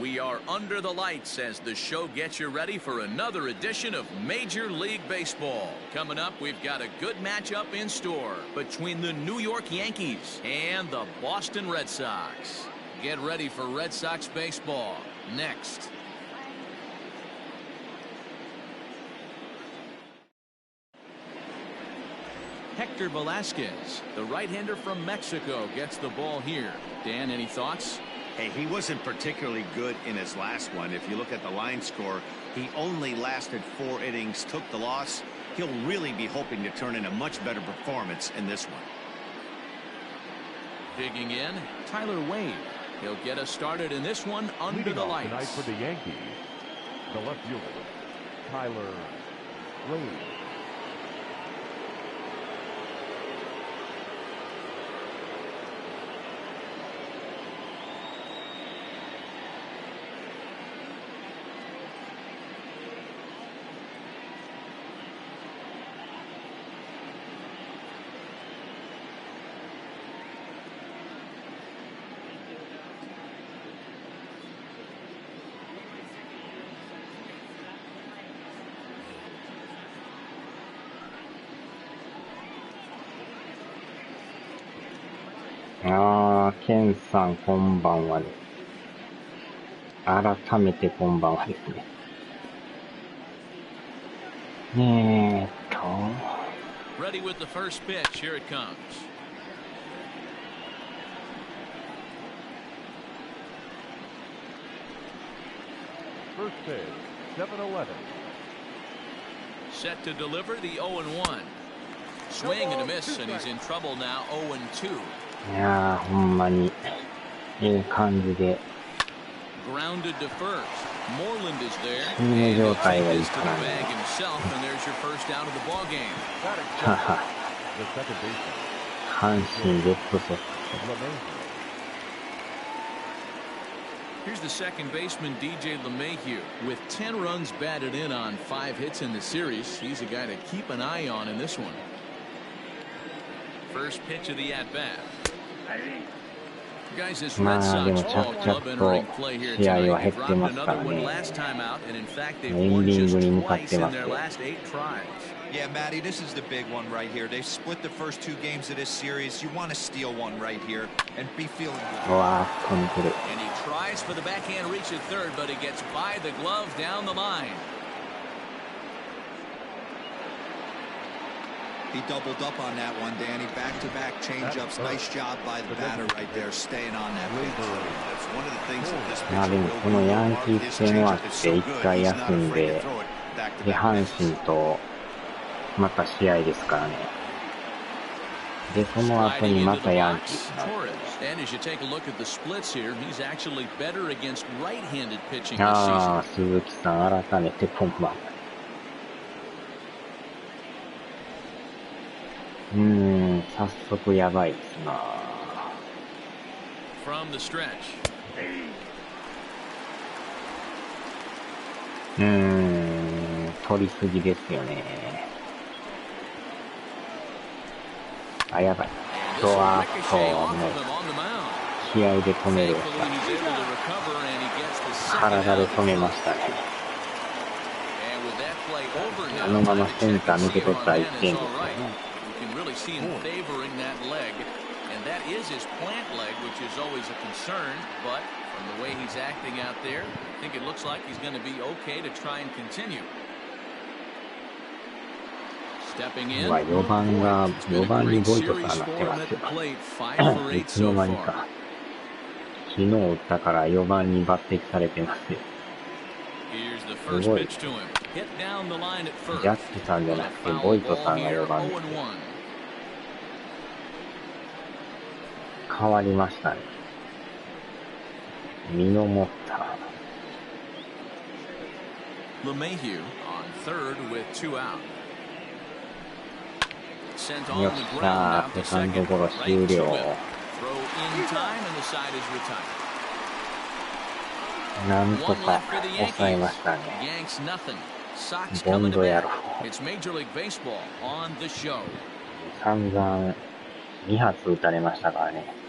We are under the lights as the show gets you ready for another edition of Major League Baseball. Coming up, we've got a good matchup in store between the New York Yankees and the Boston Red Sox. Get ready for Red Sox baseball next. Hector Velasquez, the right-hander from Mexico, gets the ball here. Dan, any thoughts? Hey, he wasn't particularly good in his last one. If you look at the line score, he only lasted 4 innings, took the loss. He'll really be hoping to turn in a much better performance in this one. Digging in, Tyler Wade. He'll get us started in this one under the lights. Tonight for the Yankees, the left fielder, Tyler Wade.ケンさんこんばんはです。改めてこんばんはですね。Ready with the first pitch. Here it comes. First pitch, 7-11. Set to deliver the 0-1. Swing and a miss, and he's in trouble now. 0-2. いやー、ほんまに感じで Grounded to first. Moreland is there. チーム状態がいいからね。はは。阪神レッドソックス。Here's the second baseman, DJ LeMahieu. With 10 runs batted in on 5 hits in the series, he's a guy to keep an eye on in this one. First pitch of the at-bat. Guys, this Red Sox ball club entering play here tonight. They dropped another one last time out, and in fact, they've won just twice in their last 8 tries. Yeah, Matty, this is the big one right here. They've split the first 2 games of this series. You want to steal one right here and be feeling good. And he tries for the backhand reach at third, but he gets by the glove down the line. He doubled up on that one, Danny. Back-to-back changeups. Nice job by the batter right there, staying on that pitch. That's one of the things that this まあでもこのヤンキース戦はあって1回休んで、で阪神とまた試合ですからね。でその後にまたヤンキース。ああ、鈴木さん改めてこんばんは。早速やばいですな。取りすぎですよね。あ、やばい。もう気合で止める。体で止めましたね。あのままセンター抜け取ったら1点ですよね。See him favoring that leg, and that is his plant leg, which is always a concern, but from the way he's acting out there, I think it looks like he's going to be okay to try and continue. Stepping in, 4番にボイトさんなってますよ。いつの間にか。昨日打ったから4番に抜擢されてますよ。すごい。ジャッジさんじゃなくてボイトさんが4番です。変わりましたね。身の持った。LeMahieu on third with 2 out. よっしゃー、セカンドゴロ終了。なんとか抑えましたね。ボンド野郎。散々2発撃たれましたからね。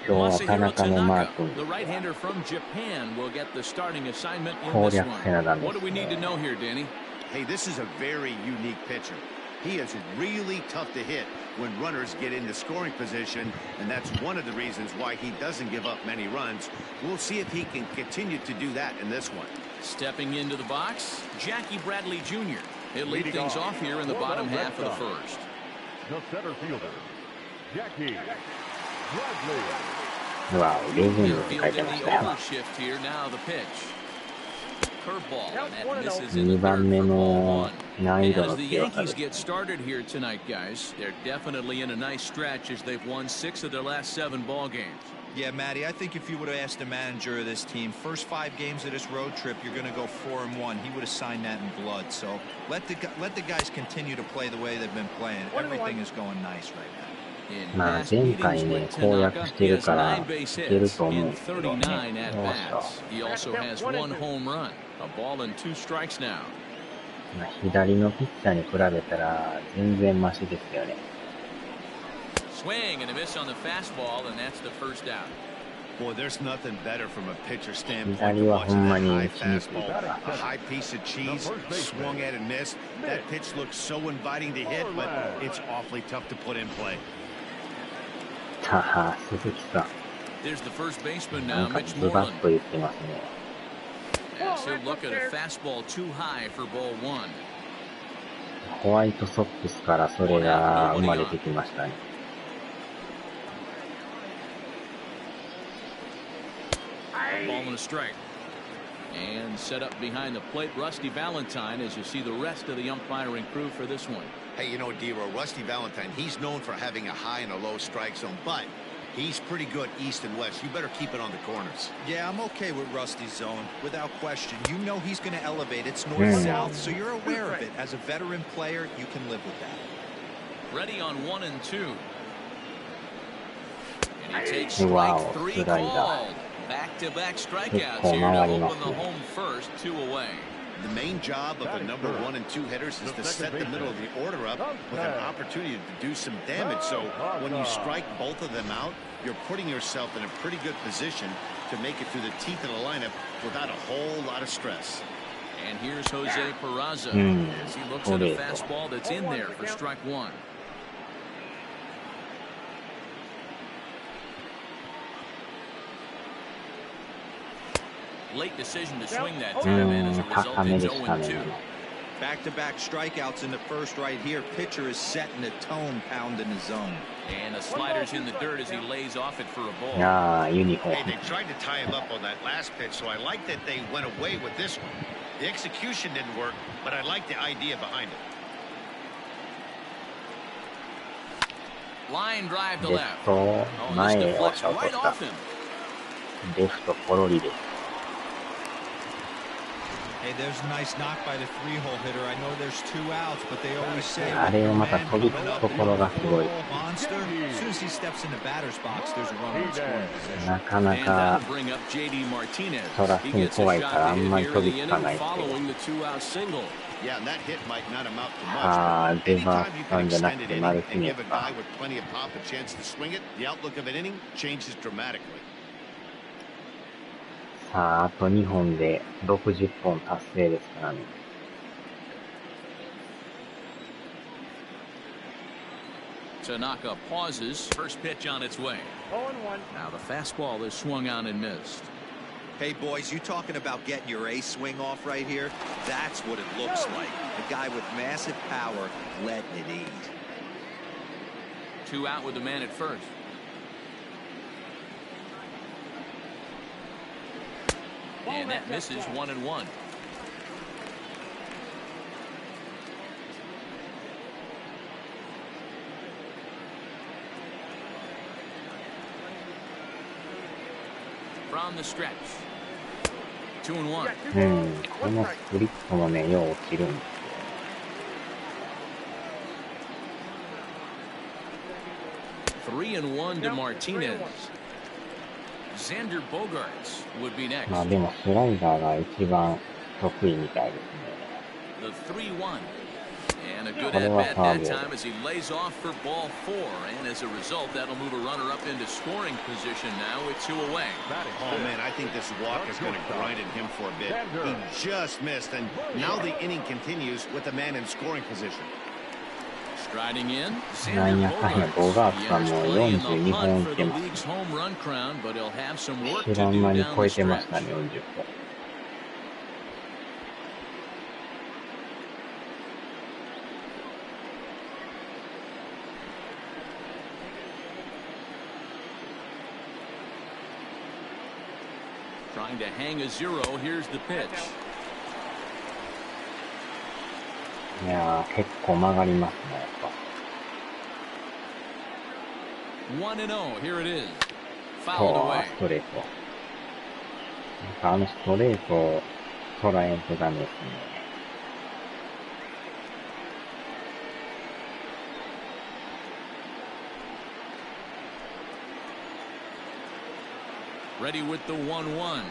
今日は田中のマー君 The right-hander from Japan will get the starting assignment in 攻 this 略せなダ one. メ What で do す we need to ね。 know here, Danny? Hey, this is a very unique pitcher. He is really tough to hit when runners get into scoring position, and that's one of the reasons why he doesn't give up many runs. We'll see if he can continue to do that in this one. Stepping into the box, Jackie Bradley Jr. He'll lead things off here in the bottom half of the first. The center fielder, Jackie Bradley. うわ、レジェンドって書い Fielding てま the したよ。 overshift here. Now the pitch. Curveball, and that misses 2 in the 番 dirt 目 for の ball one. 難易度 As の the 強さで Yankees す。 get started here tonight, guys, they're definitely in a nice stretch as they've won 6 of their last 7 ball games. Yeah, Matty, I think if you would have asked the manager of this team, first 5 games of this road trip, you're going to go 4-1. He would have signed that in blood. So let the guys continue to play the way they've been playing. Everything is going nice right now. まあ前回ね、攻略してるからいけると思うんですけどね。よっしゃ。 He also has 1 home run, a ball and 2 strikes now. まあ左のピッチャーに比べたら全然マシですよね。 Swing and a miss on the fastball, and that's the first out. Boy, there's nothing better from a pitcher standpoint 左 than はほ watching んま that に high しにくい fastball. から。 A high piece of cheese, swung at and missed. That pitch looks so inviting to hit, but it's awfully tough to put in play. はは、鈴木さん。 There's the first baseman な now, んか Mitch ズバッ Moreland. と言ってますね。 As he'll look at a fastball too high for ball 1. ホワイトソックスからそれが生まれてきましたね。 Ball and a strike. And set up behind the plate, Rusty Valentine, as you see the rest of the umpiring crew for this one. Hey, you know, D-Row, Rusty Valentine, he's known for having a high and a low strike zone, but he's pretty good east and west. You better keep it on the corners. Yeah, I'm okay with Rusty's zone, without question. You know he's going to elevate. It's north-south, so you're aware of it. As a veteran player, you can live with that. Ready on 1 and 2. And he takes Wow, strike 3 slider. called. Back-to-back strikeouts here to open the home first, 2 away. The main job of the number 1 and 2 hitters is to set the middle of the order up with an opportunity to do some damage. So when you strike both of them out, you're putting yourself in a pretty good position to make it through the teeth of the lineup without a whole lot of stress. And here's Jose Peraza as he looks at a fastball that's in there for strike 1. Late decision to swing that time, and as a result, it's 0-2. Back-to-back strikeouts in the first right here. Pitcher is setting the tone, pounding the zone. And the slider's in the dirt as he lays off it for a ball. いやー、ユニフォー Hey, ム。 they tried to tie him up on that last pitch, so I like that they went away with this one. The execution didn't work, but I like the idea behind it. Line drive to レ left. フト Oh, this 前へ deflects 押し落と right した off。him. レフトポロリです。 Hey, there's a nice knock by the 3-hole hitter. I know there's 2 outs, but they always say あれをまた飛びつくところがすごい。 monster. As soon as he steps in the batter's box, there's a runner in scoring position. なかな And か that'll bring up JD Martinez. トラス He に gets a 怖いか shot らあ to ん hit まり here 飛 in び the つか inning ないですけど。 following the 2-out single. Yeah, and that hit might not amount to much. あー、 but デバ anytime you さ can んじゃな extend く it て inning マル and ティネ give ス a か。 guy with plenty of pop a chance to swing it, the outlook of an inning changes dramatically. さあ、あと2本で60本達成ですからね。Tanaka pauses. First pitch on its way. Now the fastball is swung on and missed. Hey, boys, you talking about getting your A swing off right here? That's what it looks like. A guy with massive power letting it eat. 2 out with the man at first. And that misses 1-1. From the stretch. 2-1. うん、このスプリットもね、よう落ちるんですよ。 3-1 to Martinez. Xander Bogaerts would be next. まあでもスライダーが一番得意みたいですね。 The 3-1. And a good at bat that time as he lays off for ball 4. And as a result, that'll move a runner up into scoring position now with 2 away. Oh, man, I think this walk is going to grind at him for a bit. He just missed, and now the inning continues with the man in scoring position. Striding in, なんやかんやボーガーツさんも42本打ってます。知らん間に超えてましたね、40本。Trying to hang a 0. Here's the pitch. いやー、結構曲がりますね、やっぱ。1-0. Here it is. そう、 Fouled away. ストレート。なんかストレートを捉えんとダメですね。Ready with the 1-1.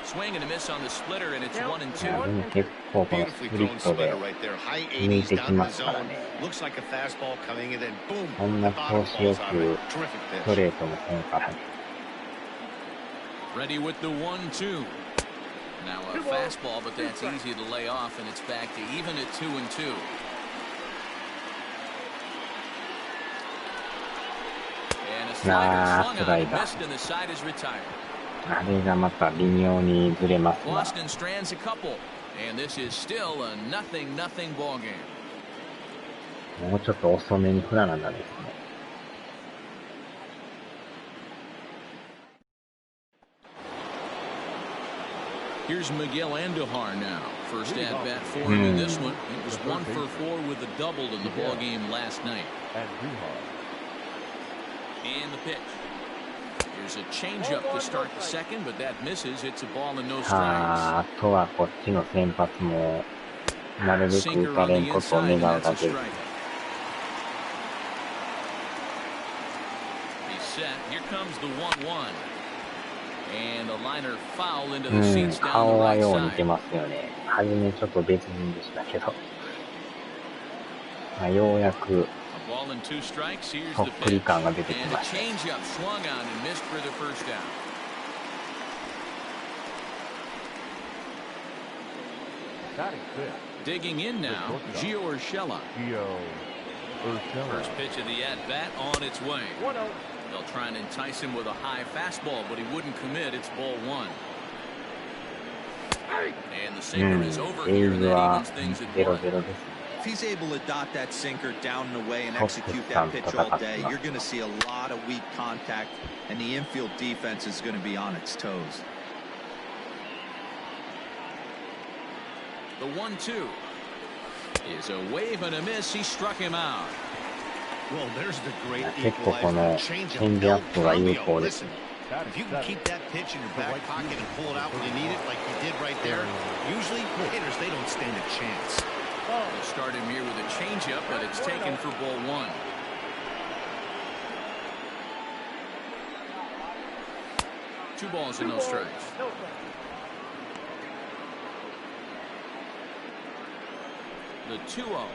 Swing and a miss on the splitter, and it's 1-2. いや、でも結構このスプリットで抜いてきますからね。こんな調子よくストレートもせんからね。Ready with the 1-2. Now a fastball, but that's easy to lay off, and it's back to even at 2-2. And a slider swung on and missed, and the side is retired. あれがまた微妙にずれますな。 Boston strands a couple, and this is still a 0-0 ball game. もうちょっと遅めに振らなダメですね。Here's Miguel Andujar now. First at bat for him in this one. He was 1 for 4 with a double in the ball game last night. And the pitch. Here's a changeup to start the second, but that misses. It's a ball and no strikes. あとはこっちの先発もなるべく打たれんことを願うだけです。 He's set. Here comes the 1-1. And a liner foul into the seats down the 顔は right よう似て side. ますよね。はじめちょっと別人でしたけど、ようやく A ball and 2 strikes. Here's そっ the くり pitch. 感が出てき And a ました。 changeup swung on and missed for the first down. Digging in now, Gio Urshela. First pitch of the at-bat on its way. They'll try and entice him with a high fastball, but he wouldn't commit. It's ball 1. And the sinker is over here, and that evens things at 1. 0-0 です。 If he's able to dot that sinker down and away and execute that pitch all day, you're going to see a lot of weak contact, and the infield defense is going to be on its toes. The 1-2 is a wave and a miss. He struck him out. Well, there's the great 結構このチェンジアップが有効ですね。 If you can keep that pitch in your back pocket and pull it out when you need it, like you did right there, usually hitters, they don't stand a chance. They'll start him here with a changeup, but it's taken for ball 1. Two balls and no strikes. The 2-0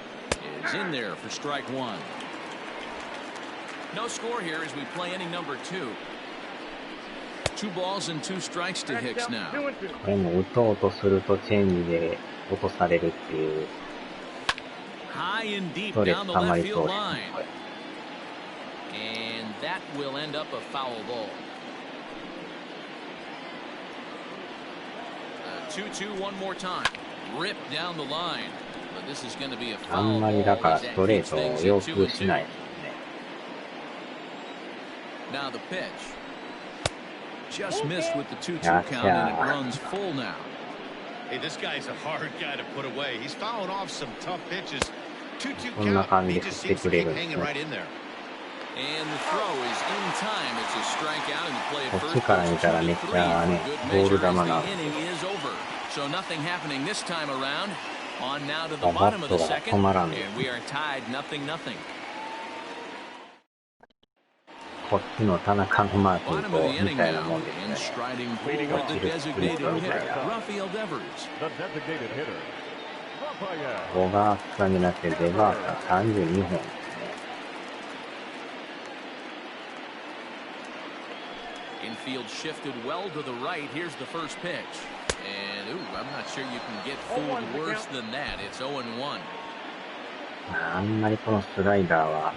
is in there for strike 1. No score here as we play inning number 2. 2 balls and 2 strikes to Hicks now. これも打とうとするとチェンジで落とされるっていう High and ス deep トレ down ス the 溜ま left り field そうです line. ね、これ。 And that will end up a foul ball. 2-2 one more time. Ripped down the line. But this is going to be a あん foul まりだ ball から as ス that トレー keeps トを things 要 at 求し 2-2. ないですね。 Now the pitch. Just missed with the 2-2 Gotcha. count, and it runs full now. Hey, this guy's a hard guy to put away. He's fouling off some tough pitches. 2-2 こんな count. 感じ He で just 振って seems く to れ keep るんです hanging ね。 right in there. And the throw is in time. It's a strikeout, and the play at こっ first ちから見たらめっちゃね、ボール球なんです the け inning ど、 is over. So nothing happening this time around. On now to the バ bottom ッ of ト the が second, 止まらん and です we ね。 are tied 0-0. こっちの田中のマー君 Bottom と of the み inning たいな now, もんです and ね。 striding 落 forward ち the るスプリッ designated トみたい hitter, な。 Rafael Devers. The designated hitter, 5が2になってデバータ32本ですね。Infield shifted well to the right. Here's the first pitch. And, ooh, I'm not sure you can get fooled worse than that. It's 0-1. あんまりこのスライダーは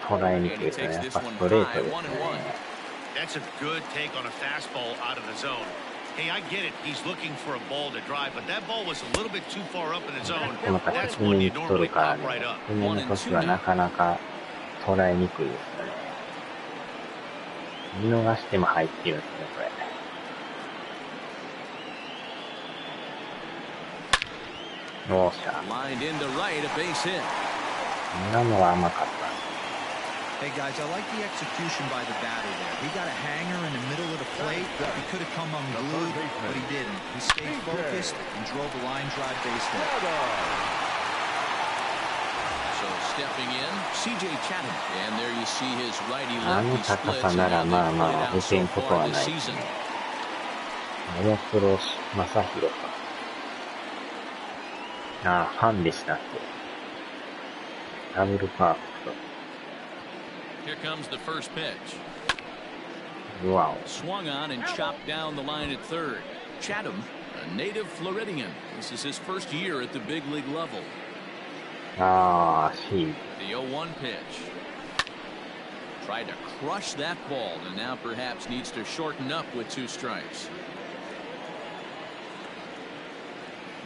捉えにくいですね。やっぱストレートですね。That's a good take on a fastball out of the zone. Hey, I get it. He's looking for a ball to drive, but that ball was a little bit too far up in the zone. この形低めに来とるからね、低めの時はなかなか捉えにくいですよね。見逃しても入ってるんですね、これ。よっしゃ。今のは甘かった。Hey guys, I like the execution by the batter there. He got a hanger in the middle of the plate. He could have come unglued, but he didn't. He stayed focused and drove a line drive base hit. So stepping in, CJ Chatham, and there you see his あの righty-lefty 高 splits さなら and まあ how ま they あ played 打 out てん so ことは far な this いです season. ね。ももクロ正宏か。ああ、ファンでしたっけ。ダブルパーフェクト。Here comes the first pitch. Wow. Swung on and chopped down the line at third. Chatham, a native Floridian. This is his first year at the big league level. Ah, she. The 0-1 pitch. Tried to crush that ball and now perhaps needs to shorten up with 2 strikes.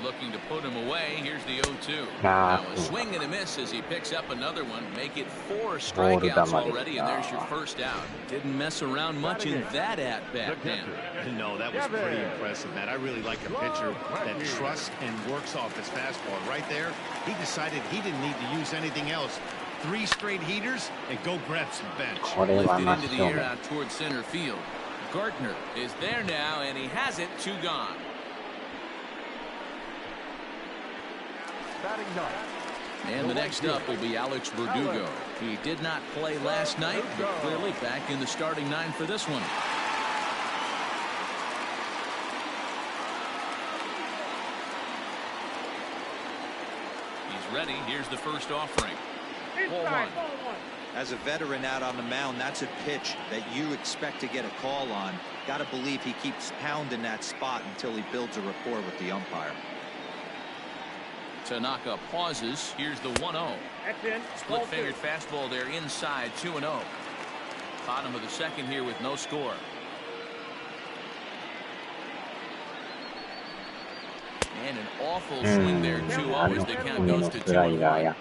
Looking to put him away. Here's the 0-2. Now a swing and a miss as he picks up another one. Make it 4 strikeouts already, and there's your first out. Didn't mess around much in that at-bat, Dan. No, that was pretty impressive, Matt. I really like a pitcher that trusts and works off his fastball. Right there, he decided he didn't need to use anything else. 3 straight heaters and go grab some bench. Lifted into the air out towards center field. Gardner is there now, and he has it. 2 gone. And the next up will be Alex Verdugo. He did not play last night, but clearly back in the starting 9 for this one. He's ready. Here's the first offering. Ball 1. As a veteran out on the mound, that's a pitch that you expect to get a call on. Got to believe he keeps pounding that spot until he builds a rapport with the umpire. Tanaka pauses. Here's the 1-0. Split-fingered fastball there inside, 2-0. Bottom of the second here with no score. And an awful swing there, 2-0 as the count goes to 2-1.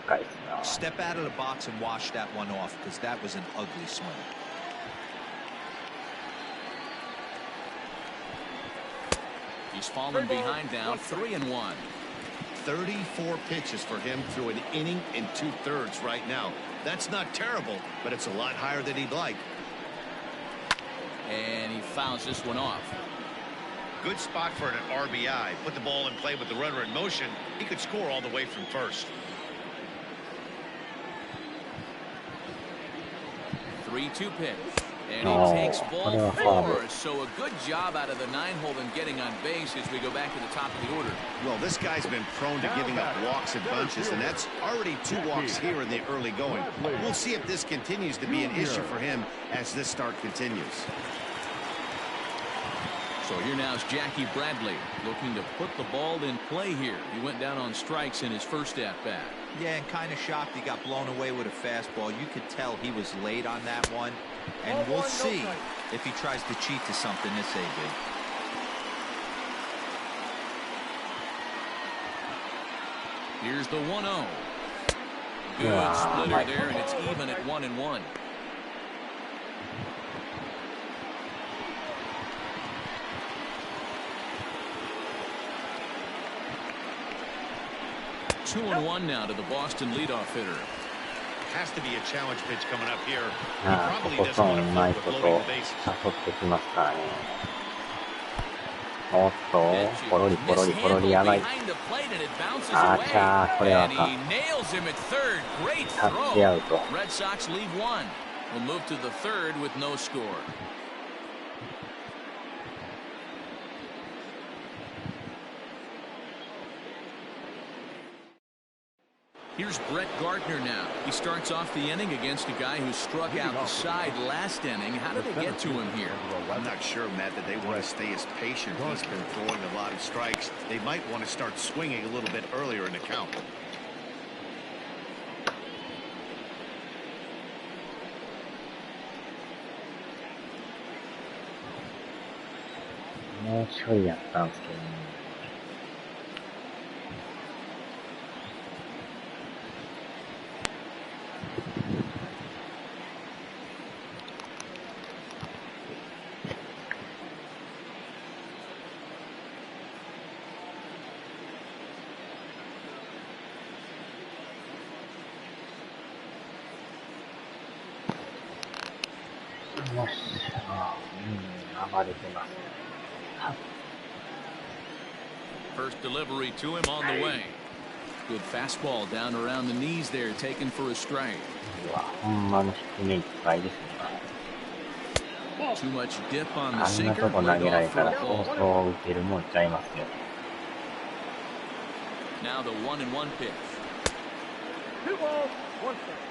Step out of the box and wash that one off, because that was an ugly swing. He's fallen behind now, 3-1. 34 pitches for him through an inning and 2/3 right now. That's not terrible, but it's a lot higher than he'd like. And he fouls this one off. Good spot for an RBI. Put the ball in play with the runner in motion. He could score all the way from first. 3-2 pitch. And he takes ball 4. So a good job out of the 9-hole in getting on base as we go back to the top of the order. Well, this guy's been prone to giving up walks in bunches, and that's already 2 walks here in the early going. We'll see if this continues to be an issue for him as this start continues. So here now is Jackie Bradley looking to put the ball in play here. He went down on strikes in his first at-bat. Yeah, and kind of shocked he got blown away with a fastball. You could tell he was late on that one. And we'll see if he tries to cheat to something this AB. Here's the 1-0. Good splitter there, and it's even at 1-1. Two and 1 now to the Boston leadoff hitter. Has to be a challenge pitch coming up here. He ああ、 probably ここ doesn't そ want う to まい flip こ with と loading 誘 the bases. ってきますからね。おっと、ポロリポロリポロリやばい。あーちゃー、これはか。タッチアウト。Red Sox leave 1. We'll move to the 3rd with no score. Here's Brett Gardner now. He starts off the inning against a guy who struck out the side last inning. How did they get to him here? I'm not sure, Matt, that they want to stay as patient. He's been throwing a lot of strikes. They might want to start swinging a little bit earlier in the count. Moreちょいやったんですけどね。よし、流れてますね。First delivery to him on the way. Good fastball down around the knees there, taken for a strike. うわ、ほんまの低めいっぱいですね。Too much dip on あ the んなと sinker. こ投げられたら Lead そう off for a そう ball. 打てるもんちゃいますよ。Now the 1-1 pitch. 2 balls, 1 strike.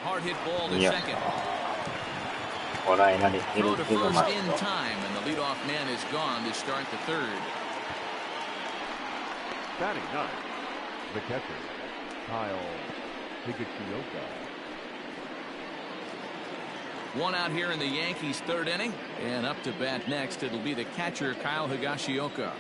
Hard hit ball to いや、 second. こらえられて Throw る to けど、 first まあ、 in time, and the leadoff man is gone to start the third. Batting ninth, the catcher, Higashioka. One out here in the Yankees' third inning, and up to bat next, it'll be the catcher, Kyle Higashioka.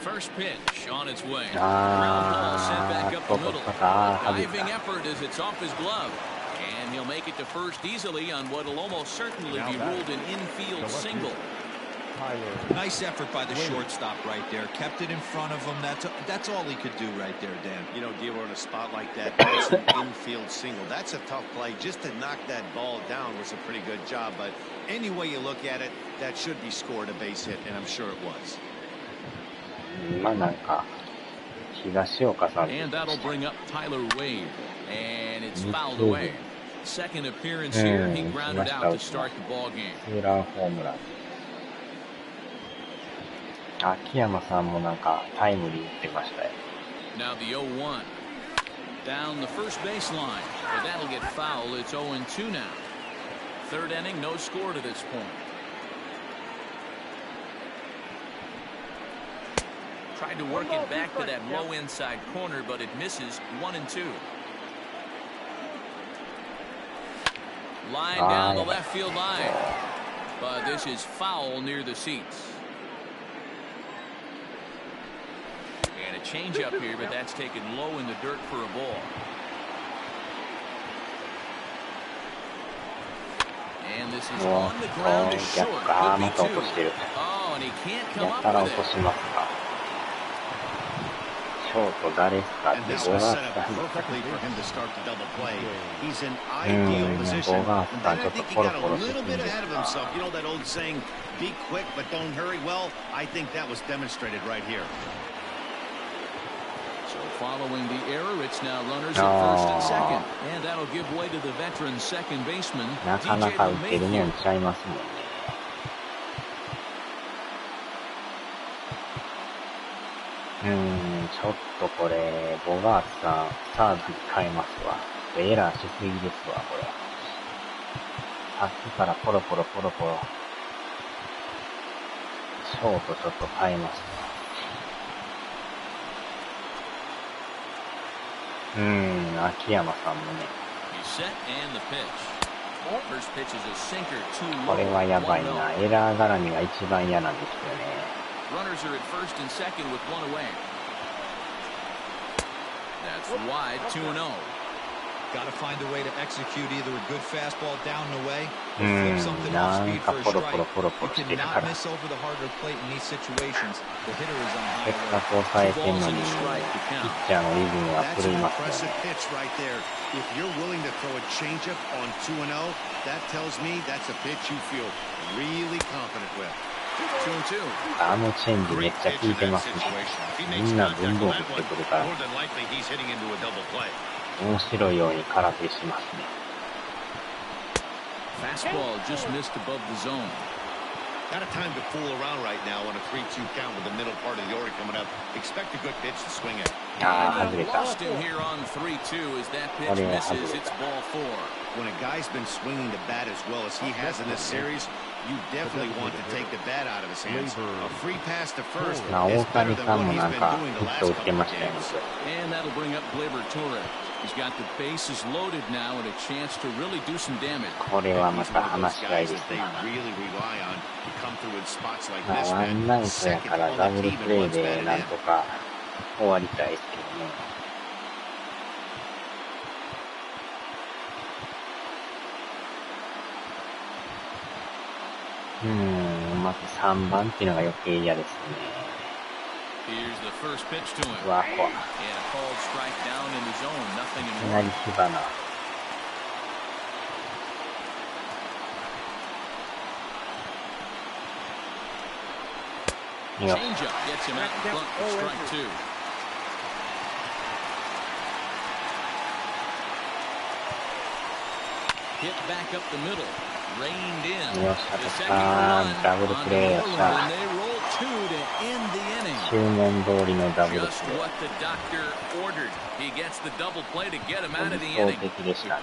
First pitch on its way. Ground ball sent back up the middle. Diving effort as it's off his glove. And he'll make it to first easily on what will almost certainly be ruled an infield single. Nice effort by the shortstop right there. Kept it in front of him. That's all he could do right there, Dan. You know, Dealer, in a spot like that, that's an infield single. That's a tough play. Just to knock that ball down was a pretty good job. But any way you look at it, that should be scored a base hit, and I'm sure it was. まあなんか、東岡さん。 And that'll bring up Tyler Wade. And it's fouled away. Second appearance here, he grounded out to start the ball game. ツーランホームラン。秋山さんもなんかタイムリー打ってましたよ。Now the 0-1. Down the first baseline. But that'll get foul. It's 0-2 now. Third inning, no score to this point. Tried to work it back to that low inside corner, but it misses. 1-2. Line down the left field line. But this is foul near the seats. And a changeup here, but that's taken low in the dirt for a ball. And this is on the ground to short. Could be two. Oh, and he can't come up with it. ショート誰ですかって And this ボ was ガー set ス up ター perfectly for him to start the double play. He's in ideal position. Bogaert And then I ちょっと think he コロ got コロ a して little るん bit です ahead of が himself. You know that old saying, be quick but don't hurry? Well, I think that was demonstrated right here. So following the error, it's now runners at first and second. And that'll give way to the veteran second baseman, なかな DJ か打てるもん LeMahieu. ちゃいますもんね。ちょっとこれ、ボガーツさん、サードに変えますわ。エラーしすぎですわ、これ。さっきからポロポロ、ショートちょっと変えますわ。秋山さんもね。He's set and the pitch. First pitch is a sinker, too low. これはやばいな。エラー絡みが一番嫌なんですよね。Runners are at first and second with one away. That's wide, 2-0. Got to find a way to execute either a good fastball down and away or flip something off speed for a strike. You cannot miss over the harder plate in these situations. The hitter is on high せっかく抑えてんのに、ピッチャーのリズムが That's 狂い an ますよ impressive ね。 pitch right there. If you're willing to throw a changeup on 2-0, that tells me that's a pitch you feel really confident with. 2-2. あのチェンジめっちゃ効いてますね。みんなブンブン打ってくるから、面白いように空振りしますね。Fastball just missed above the zone. Got a time to fool around right now on a 3-2 count with the middle part of the order coming up. Expect a good pitch to swing at. Lost him here on 3-2 as that pitch misses. It's ball 4. When a guy's been swinging the bat as well as he has in this series, you definitely want to take the bat out of his hands. A free pass to first is better than what he's been doing the last couple of games. And that'll bring up Gleyber Torres. He's got the bases loaded now and a chance to really do some damage. これはまた話し合いですね。ワンアウトやからダブルプレーでなんとか終わりたいですけどね。まず3番っていうのが余計嫌ですね。うわ、怖い。いきなり火花。よっ。Hit back up the middle. Reined in. よっしゃ、とかダブルプレーやった。注文通りのダブルプレー。理想的でした。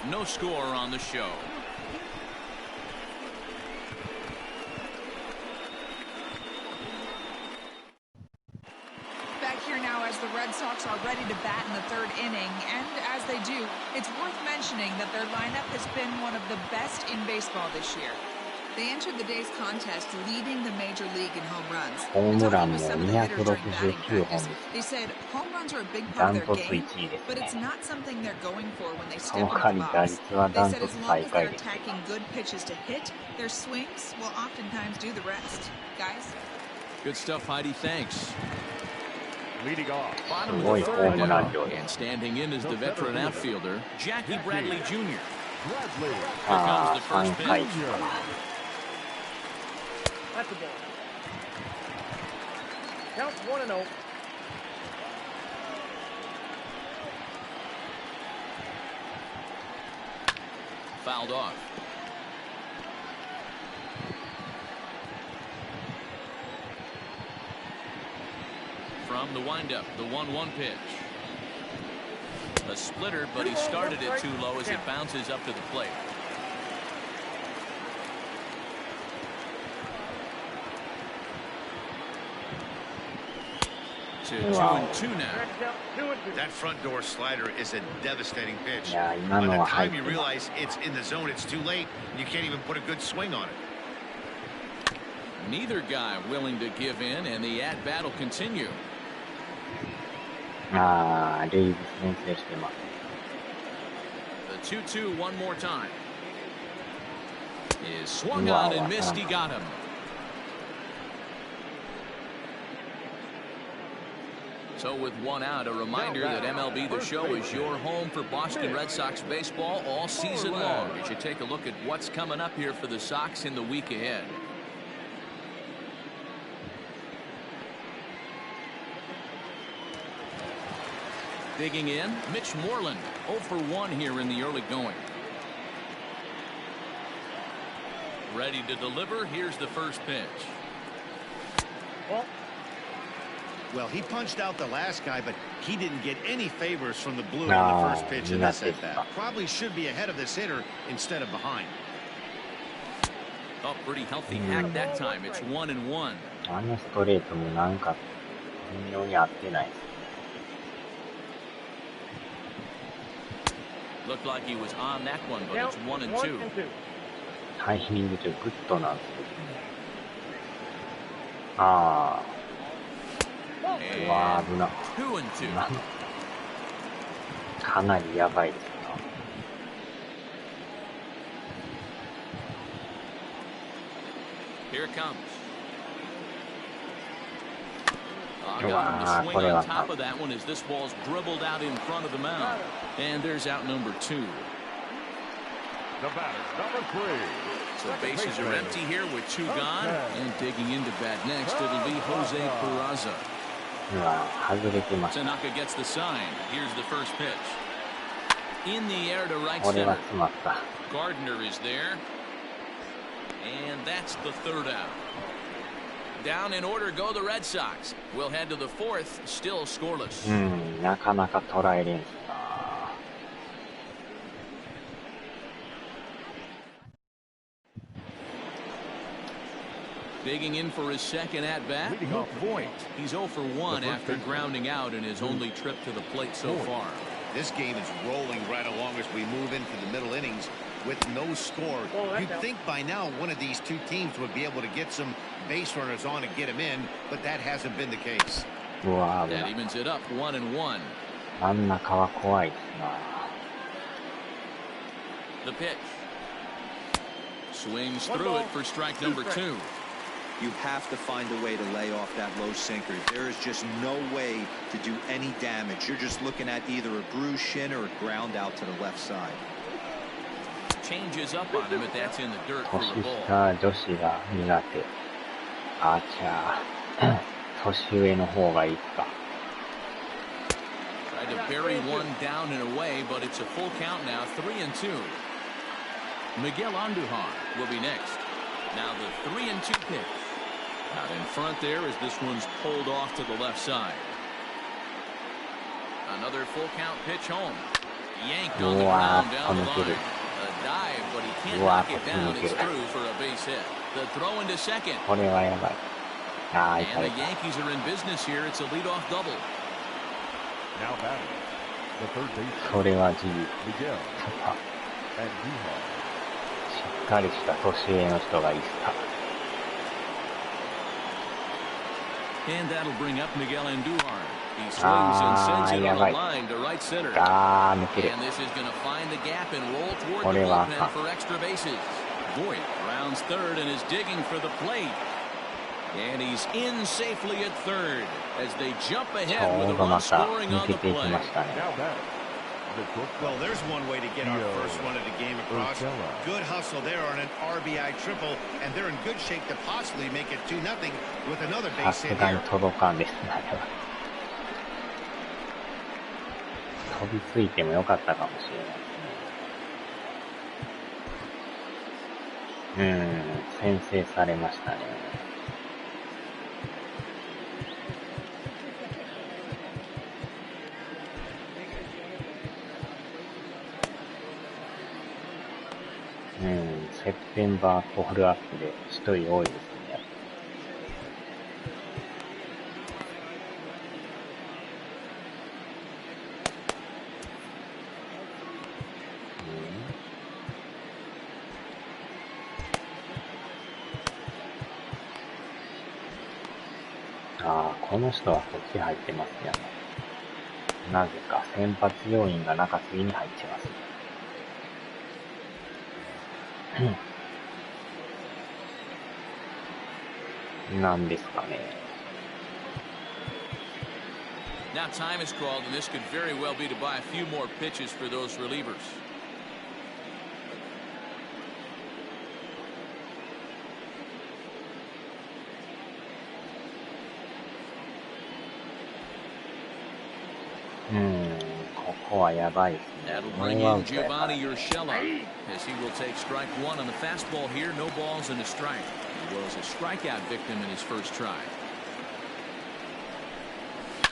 No score on the show. The Red Sox are ready to bat in the third inning, and as they do, it's worth mentioning that their lineup has been one of the best in baseball this year. They entered the day's contest leading the major league in home runs. ホームランも269本です。 They said home runs are a big part of their game, but it's not something they're going for when they step into the box. They said as long as they're attacking good pitches to hit, their swings will oftentimes do the rest. Guys? Good stuff, Heidi. Thanks. Leading off. Bottom of the third now, and standing in is the veteran outfielder, Jackie Bradley Jr. Here comes the first pitch. That's a ball. Counts 1-0. Fouled off. From the windup, the 1-1 pitch. A splitter, but he started it too low as it bounces up to the plate. To 2-2 now. That front door slider is a devastating pitch. Yeah, by the time you realize it's in the zone, it's too late. You can't even put a good swing on it. Neither guy willing to give in, and the at-bat will continue. レイズ先制してます。 The 2-2 one more time. Is swung on and missed. He got him. So with one out, a reminder that MLB The Show is your home for Boston Red Sox baseball all season long. You should take a look at what's coming up here for the Sox in the week ahead. Digging in, Mitch Moreland, 0 for 1 here in the early going. Ready to deliver. Here's the first pitch. Well, he punched out the last guy, but he didn't get any favors from the blue on the first pitch in this at-bat. Probably should be ahead of this hitter instead of behind. Oh, pretty healthy hack that time. It's 1-1. あのストレートもなんか微妙に合ってない。 Looked like he was on that one, but it's 1-2. タイミング中グッドなんですけどね。うわー、危な。かなりやばいですな。Here it comes. うわー、これは。 Top of that one as this ball's dribbled out in front of the mound. And there's out number 2. The batter, number 3. So bases are empty here with 2 gone. And digging into bat next, it'll be Jose Peraza. Tanaka gets the sign. Here's the first pitch. In the air to right center. Gardner is there. And that's the third out. Down in order go the Red Sox. We'll head to the fourth, still scoreless. なかなか捉えれんすな。Digging in for his second at bat, Luke Voigt. He's 0 for 1 after grounding out in his only trip to the plate so far. This game is rolling right along as we move into the middle innings with no score. You'd think by now one of these two teams would be able to get some base runners on and get them in, but that hasn't been the case. That evens it up 1-1. 真ん中は怖いですな。The pitch. Swings through it for strike number 2. You have to find a way to lay off that low sinker. There is just no way to do any damage. You're just looking at either a bruised shin or a ground out to the left side. Changes up on him, but that's in the dirt for a 年 ball. 下女子が苦手。あちゃー。年上の方がいいか。Tried to bury one down and away, but it's a full count now, 3-2. Miguel Andujar will be next. Now the 3-2 pitch. Out in front there as this one's pulled off to the left side. Another full count pitch home. Yanked on the ground down the line. A dive, but he can't knock it down. It's through for a base hit. The throw into second. これはやばい。あー、And the Yankees are in business here. It's a leadoff double. Now batting, the third baseman. それは事実。 Miguel Andujar. しっかりした年上の人がいいっすか。And that'll bring up Miguel Andujar. He swings and sends it on the line to right center. あー、抜ける。 And this is going to find the gap and roll toward こ the れは bullpen for extra bases. Voigt rounds third and is digging for the plate. And he's in safely at third as they jump ち ahead ょ with う a ど run また scoring 抜 on け the ていき play. ましたね。 Now batting, the shortstop. Well, there's one way to get our first one of the game across. Good hustle there on an RBI triple, and they're in good shape to possibly make it 2-0 with another さ base す hit がに here. 届かんですね。飛びついてもよかったかもしれないですね。先制されましたね。セプテンバーコールアップで一人多いですね。ああ、この人はこっち入ってますね。なぜか先発要員が中継ぎに入ってますね。なんですかね。Now time is called, and this could very well be to buy a few more pitches for those relievers.ここはやばいですね。 That'll bring in Giovanni Urshela as he will take strike one on the fastball here. No balls and a strike. He was a strikeout victim in his first try.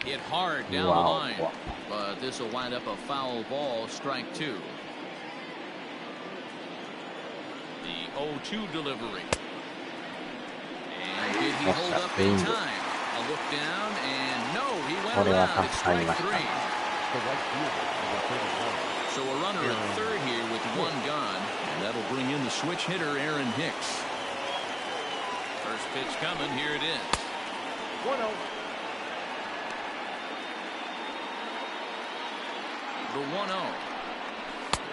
Hit hard down the line, but this will wind up a foul ball, strike two. The 0-2 delivery. And did he hold up in time? A look down, and no, he went around. It's strike three. So a runner at third here with one gone, and that'll bring in the switch hitter, Aaron Hicks. First pitch coming, here it is. 1-0. The 1-0.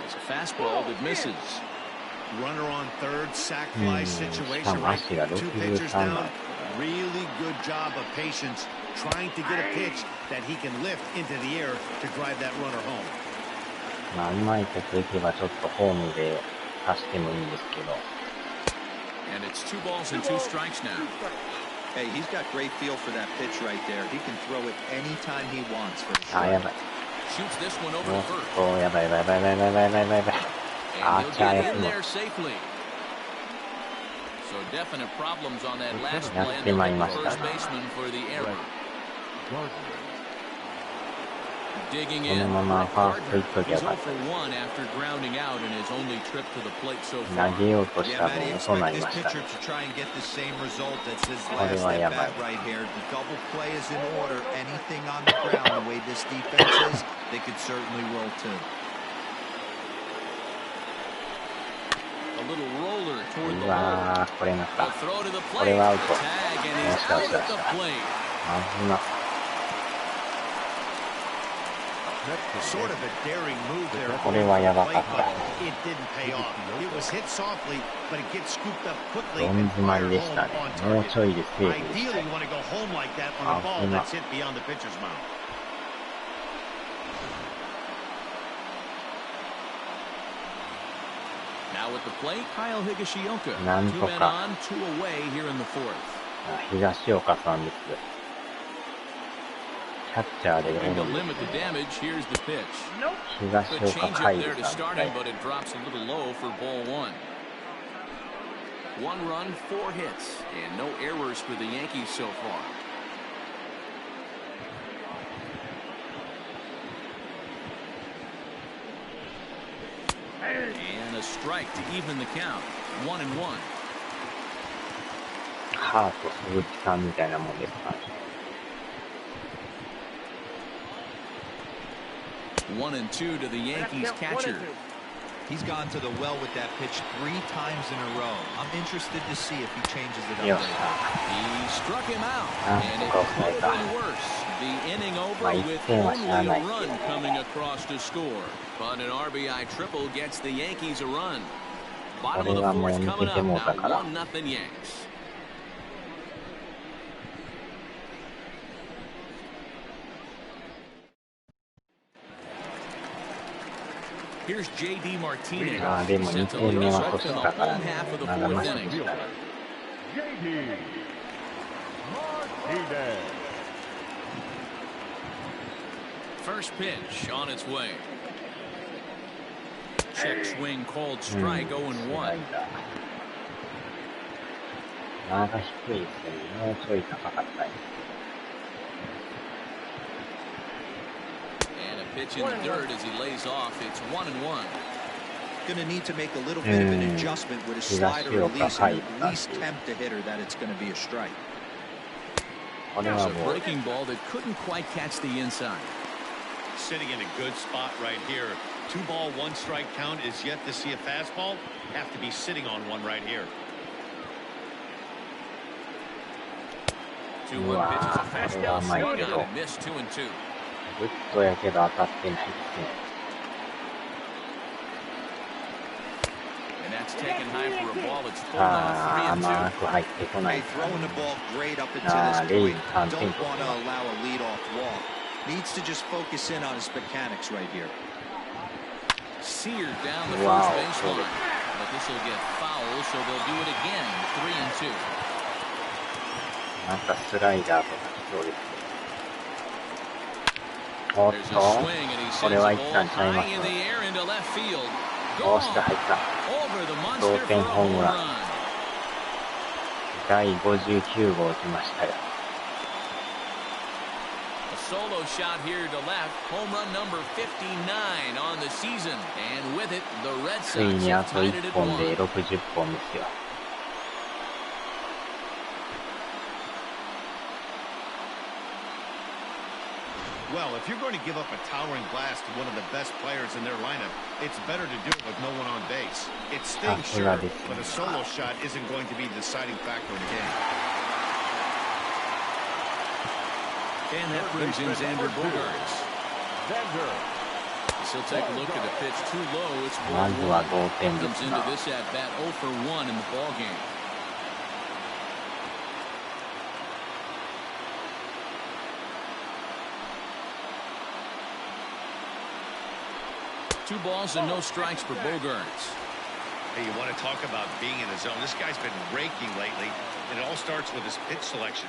It's a fastball that misses. Runner on third, sac fly situation, right? Two pitchers down. Really good job of patience, trying to get a pitch that he can lift into the air to drive that runner home. まあ、うまいこといけばちょっとホームで走ってもいいんですけど。And it's 2 balls and 2 strikes now. Hey, he's got great feel for that pitch right there. He can throw it anytime he wants for a あ、や strike. ばい。 Shoots this one over お to っ first. と、やばいやばいやばいやばいやばいやばいやばい。 And あ he'll ちゃ get や in つも。 there safely. So definite problems on that last や play っ and て the まいりました first ね。 baseman for the error. Digging こ in, のまま Brett ファースト Gardner. 行っときゃ He's よか 0 った for です。 1 after grounding out in his only trip to the plate so far. 投げようとし Yeah, た Matty, 分遅な expect り this ました pitcher ね。 to try and get the same result as his これ last は at やばい。 bat right here. The double play is in order. Anything on the ground, the way this defense is, they could certainly roll too. A little roller toward う the hole. わー、これなっ A た。 throw to the これ plate. はアウト。 Tag, and he's よしよ out しよ at し the よし。 plate. 危な。Sort of a daring move there. これはやばかっ But た。 it didn't pay off. It was hit softly, but it gets scooped up quickly どん and 詰まり fired でした home ね。 on もう target. ちょいでセーフでした Ideally, よ。 you want to go home like that on a ball that's hit beyond the pitcher's mound. Now at the plate, Kyle Higashioka. なん Two と men か。 on, two away here in the fourth. 東岡さんです。キャッチャーで Hoping to おるんで limit す the ね。 damage. Here's the pitch. 東 Good 岡 change 海 up there 部 to さん start で him, but it drops a little low for ball one. One run, four hits, and no errors for the Yankees so far. And a strike to even the count. 1-1. ハート鈴木さんみたいなもんですかね。 1-2 to the Yankees catcher. He's gone to the well with that pitch 3 times in a row. I'm interested to see if he changes it up. よっし later. He struck him out, ゃ。 and なん it とか could 抑え have た。 been worse. The inning over まあ、1 with 点は only しゃあない a ですけ run ど。 coming across to score. But an RBI triple gets the Yankees a run. こ Bottom れ of the はもう fourth 抜 coming けて up もうた now. から。 1-0 Yanks. Here's J.D. Martinez. ああ、でも2 Set to 点 lead 目 us は off 欲し in the かったから home ね。 half of the まだ fourth マシ inning. でしたね。First pitch on its way. Check swing called strike 0-1. スライダー。間が低いですね。もうちょい高かったね。And a pitch in the dirt as he lays off. It's 1-1. Going to need to make a little bit of an adjustment with his slider release and at least tempt a hitter that it's going to be a strike. これ There's は a もう breaking ball that couldn't quite catch the inside. Sitting in a good spot right here. 2 ball, 1 strike count is yet to see a fastball. Have to be sitting on one right here. 2-1 pitch is a これは fastball 甘い swung け on ど、 and missed 2-2. グッドやけど当たってないですね。 And that's taken high for a ball. It's pulled ああ、 off 3-2. 甘く入ってこない Hey, ですね。 throwing the ball great up until ああ、 this レイ point. 3 Don't 点 want 取って to ます。 allow a leadoff walk. Needs to just focus in on his mechanics right here. Seared down the Wow. first baseline. But this will get foul, so they'll do it again. 3-2. なんかスライダーとか来そうですね。おっ There's と、 a swing, and he こ sends れ the は ball 一旦ちゃいま high す in ね。 the air into left field. どうして Gone. 入った Over the 同 monster for 点 a ホー home ムラン。 run. 第59号打ちましたよ。A solo shot here to left. Home run number 59 on the season. And with it, the Red つい Sox にあ have と tied 1 it at 本で 1. 60本ですよ。Well, if you're going to give up a towering blast to one of the best players in their lineup, it's better to do it with no one on base. It stings, sure, but a solo shot isn't going to be the deciding factor in the game. And that brings in Xander Bogaerts. He'll take a look at the pitch too low. It's まずは同点で comes す into が。 this at bat 0 for 1 in the ball game. Two balls and no strikes for Bogaerts. Hey, you want to talk about being in the zone. This guy's been raking lately, and it all starts with his pitch selection.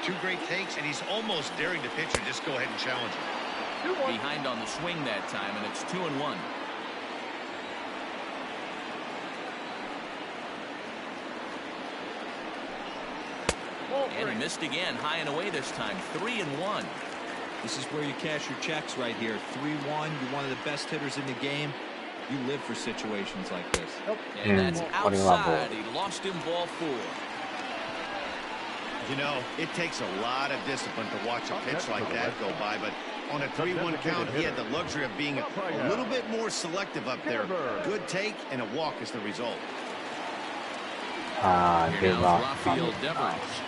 2 great takes, and he's almost daring the pitcher just go ahead and challenge him. Behind on the swing that time, and it's 2-1. And he missed again, high and away this time, 3-1. This is where you cash your checks right here. 3-1. You're one of the best hitters in the game. You live for situations like this. And that's outside. He lost him ball 4. You know, it takes a lot of discipline to watch a pitch like that go by, but on a 3-1 count, he had the luxury of being a little bit more selective up there. Good take, and a walk is the result. Here now is Rafael Devers.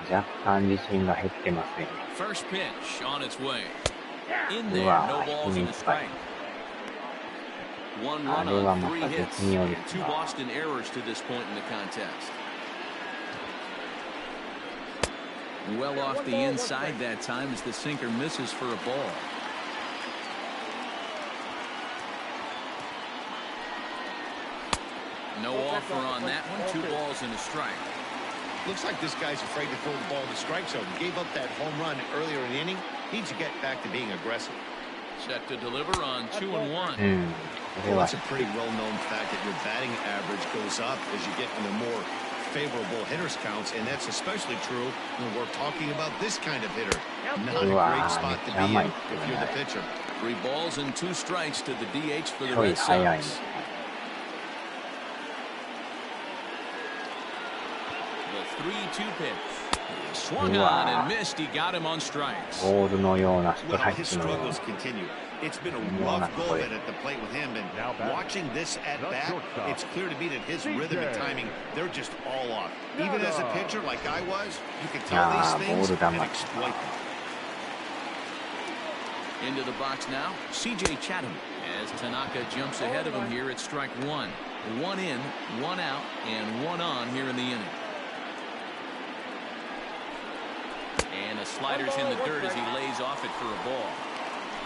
若干自信が減ってますね。 First pitch on its way. In there, no balls in the strike. One run on 3 hits, and 2 Boston errors to this point in the contest. Well off the inside that time as the sinker misses for a ball. No offer on that one. 2 balls and a strike. Looks like this guy's afraid to throw the ball in the strike zone. Gave up that home run earlier in the inning. Needs to get back to being aggressive. Set to deliver on 2-1. Well, that's a pretty well-known fact that your batting average goes up as you get into more favorable hitters counts, and that's especially true when we're talking about this kind of hitter. Not a great spot to be in if you're the pitcher. 3 balls and 2 strikes to the DH for the Red Sox. The 3-2 pitch. Swung on and missed. He got him on strikes. ボールのようなスト Well, ライ his クのような struggles continue. It's been a rough go at the plate with him, and watching this at bat, it's clear to me that his rhythm and timing, they're just all off. Even as a pitcher like I was, you can tell these things and exploit them. Into the box now, C.J. Chatham as Tanaka jumps ahead of him here at strike 1. 1 in, 1 out, and 1 on here in the inning. And a slider's in the dirt as he lays off it for a ball.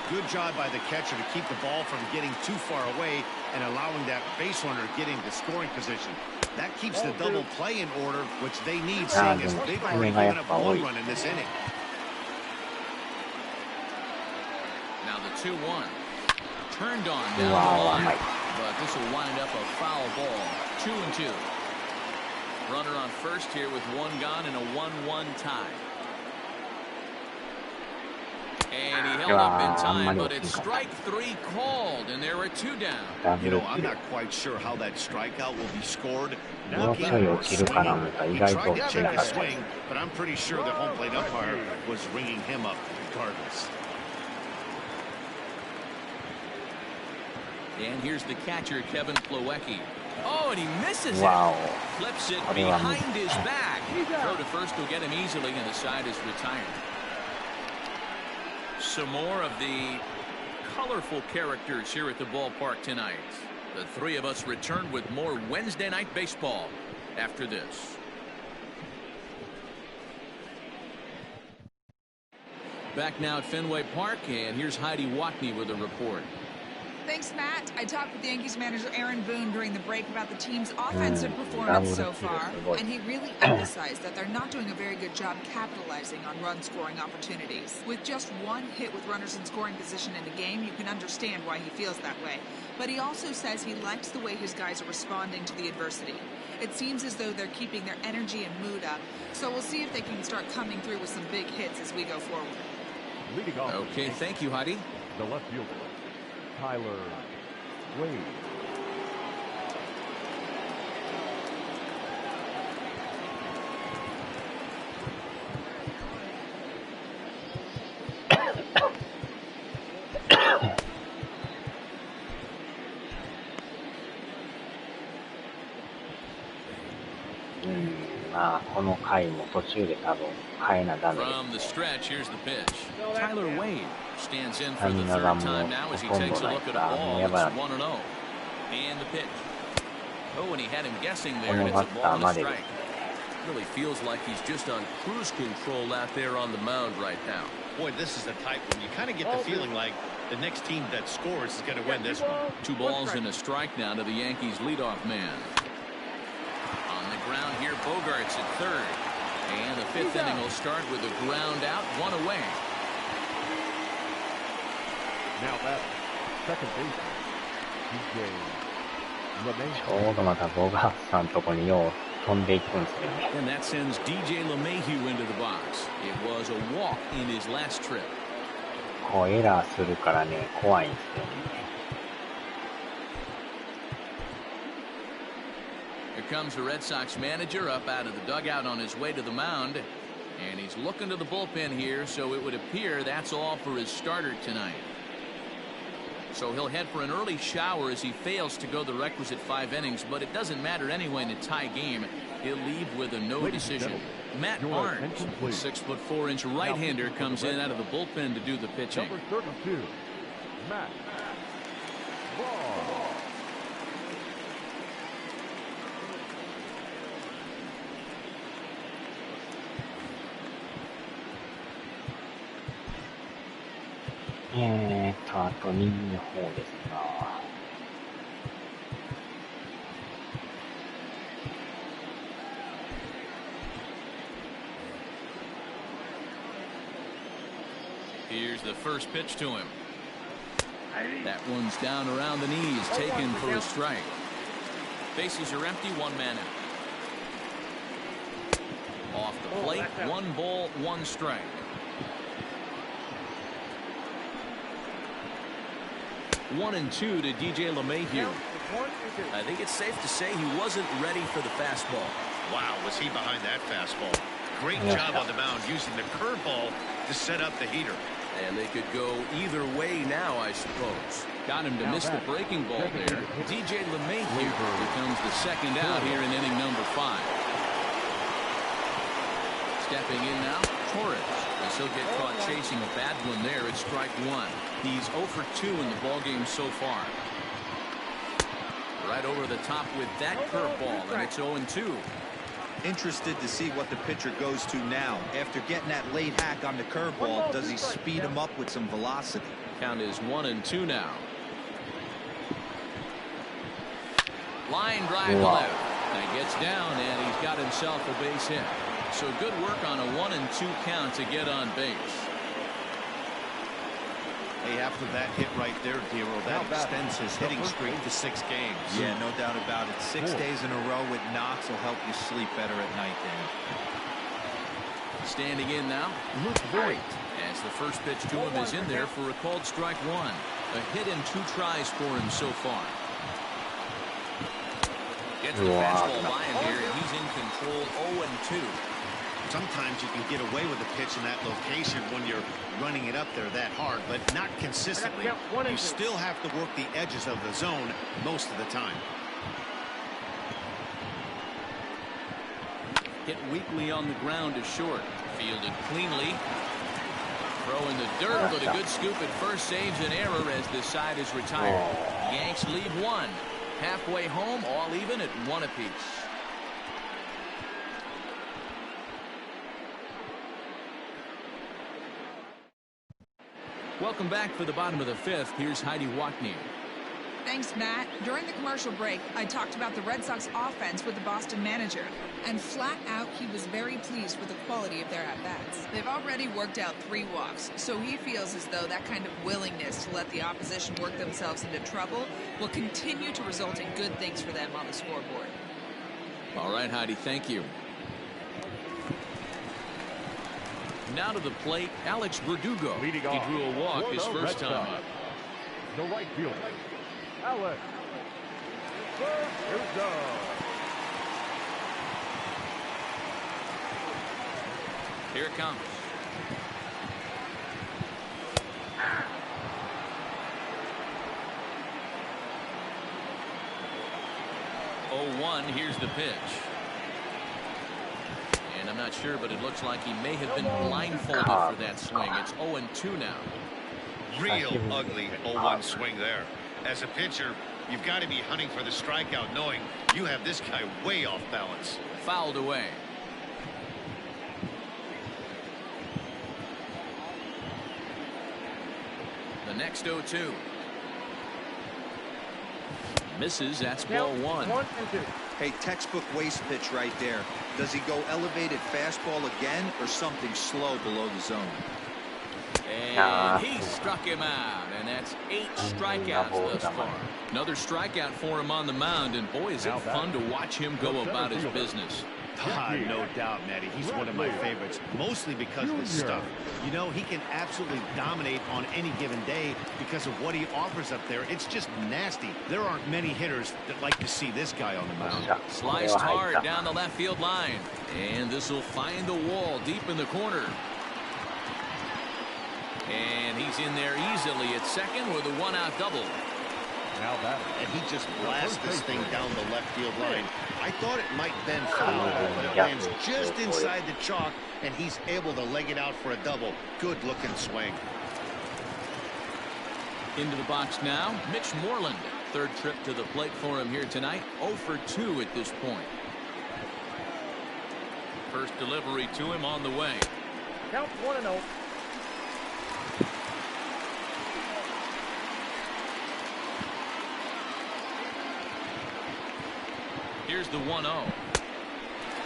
Good job by the catcher to keep the ball from getting too far away and allowing that base runner to get into scoring position. That keeps the double play in order, which they need, seeing as they've already given up 1 run in this inning. Now the 2-1. Turned on down the line, but this will wind up a foul ball. 2-2. Runner on first here with 1 gone and a 1-1 tie. And he held up in time, but it's strike 3 called, and there are 2 down. You know, I'm not quite sure how that strikeout will be scored. He tried to check his swing, but I'm pretty sure the home plate umpire was ringing him up regardless. And here's the catcher, Kevin Plawecki. Oh, and he misses it. Flips it behind his back. Throw to first will get him easily, and the side is retired. Some more of the colorful characters here at the ballpark tonight. The 3 of us return with more Wednesday night baseball after this. Back now at Fenway Park, and here's Heidi Watney with a report. Thanks, Matt. I talked with Yankees manager Aaron Boone during the break about the team's offensive performance so far, and he really emphasized that they're not doing a very good job capitalizing on run-scoring opportunities. With just 1 hit with runners in scoring position in a game, you can understand why he feels that way. But he also says he likes the way his guys are responding to the adversity. It seems as though they're keeping their energy and mood up, so we'll see if they can start coming through with some big hits as we go forward. Okay, thank you, Heidi. The left fielder, Tyler Wade. From the stretch, here's the pitch. Tyler Wade stands in for the 3rd time now as he takes a look at a ball. It's 1-0. And the pitch. Oh, and he had him guessing there, and it's a ball and a strike. Really feels like he's just on cruise control out there on the mound right now. Boy, this is the type when you kind of get the feeling like the next team that scores is going to win this one. 2 balls and a strike now to the Yankees leadoff man. On the ground here, Bogarts at 3rd. And the 5th inning will start with a ground out, 1 away. Now that second baseman, ちょうどまたボガースさんのとこによう飛んでいくんですよね。And that sends DJ LeMahieu into the box. It was a walk in his last trip. こうエラーするからね、怖いんですよね。Here comes the Red Sox manager up out of the dugout on his way to the mound. And he's looking to the bullpen here, so it would appear that's all for his starter tonight. So he'll head for an early shower as he fails to go the requisite 5 innings, but it doesn't matter anyway in a tie game. He'll leave with a no decision. Matt Barnes, 6'4" right-hander, comes in out of the bullpen to do the pitching. Number 32, Matt Barnes. あと2の方ですが。Here's the first pitch to him. That one's down around the knees, taken for a strike. Bases are empty, 1 man out. Off the plate, 1 ball, 1 strike. 1-2 to DJ LeMahieu. I think it's safe to say he wasn't ready for the fastball. Wow, was he behind that fastball? Great job on the mound using the curveball to set up the heater. And they could go either way now, I suppose. Got him to miss the breaking ball there. DJ LeMahieu becomes the second out here in inning number 5. Stepping in now, Torres. As he'll get caught chasing a bad one there at strike 1. He's 0 for 2 in the ballgame so far. Right over the top with that curveball, and it's 0-2. Interested to see what the pitcher goes to now. After getting that late hack on the curveball, does he speed him up with some velocity? Count is 1-2 now. Line drive left. And he gets down, and he's got himself a base hit. So good work on a 1-2 count to get on base. Hey, after that hit right there, Dero, that extends his hitting streak to 6 games. Yeah, no doubt about it. 6 days in a row with knocks will help you sleep better at night, Dan. Standing in now, Luke Voigt. As the first pitch to him is in there for a called strike 1. A hit and 2 tries for him so far. Gets the fastball by him here, and he's in control 0-2. Sometimes you can get away with a pitch in that location when you're running it up there that hard, but not consistently. You still have to work the edges of the zone most of the time. Hit weakly on the ground to short. Fielded cleanly. Throw in the dirt, but a good scoop at first saves an error as this side is retired. Yanks lead 1. Halfway home, all even at 1 apiece. Welcome back for the bottom of the 5th. Here's Heidi Watney. Thanks, Matt. During the commercial break, I talked about the Red Sox offense with the Boston manager. And flat out, he was very pleased with the quality of their at-bats. They've already worked out 3 walks, so he feels as though that kind of willingness to let the opposition work themselves into trouble will continue to result in good things for them on the scoreboard. All right, Heidi, thank you. Now to the plate, Alex Verdugo. He drew a walk his first time up. The right fielder, Alex Verdugo. Here it comes. Here's the pitch. And I'm not sure, but it looks like he may have been blindfolded for that swing. It's 0-2 now. Real ugly 0-1 swing there. As a pitcher, you've got to be hunting for the strikeout, knowing you have this guy way off balance. Fouled away. The next 0-2. Misses. That's ball 1. Hey, textbook waste pitch right there. Does he go elevated fastball again or something slow below the zone? And he struck him out, and that's 8 strikeouts thus far. Another strikeout for him on the mound, and boy, is it fun to watch him go about his business. No doubt, Matty. He's one of my favorites, mostly because of his stuff. You know, he can absolutely dominate on any given day because of what he offers up there. It's just nasty. There aren't many hitters that like to see this guy on the mound. Sliced hard down the left field line, and this will find the wall deep in the corner. And he's in there easily at second with a one-out double. And he just blasts this thing down the left field line. I thought it might bend foul, but it lands just inside the chalk, and he's able to leg it out for a double. Good-looking swing. Into the box now, Mitch Moreland. Third trip to the plate for him here tonight. 0 for 2 at this point. First delivery to him on the way. Count 1-0. Here's the 1-0.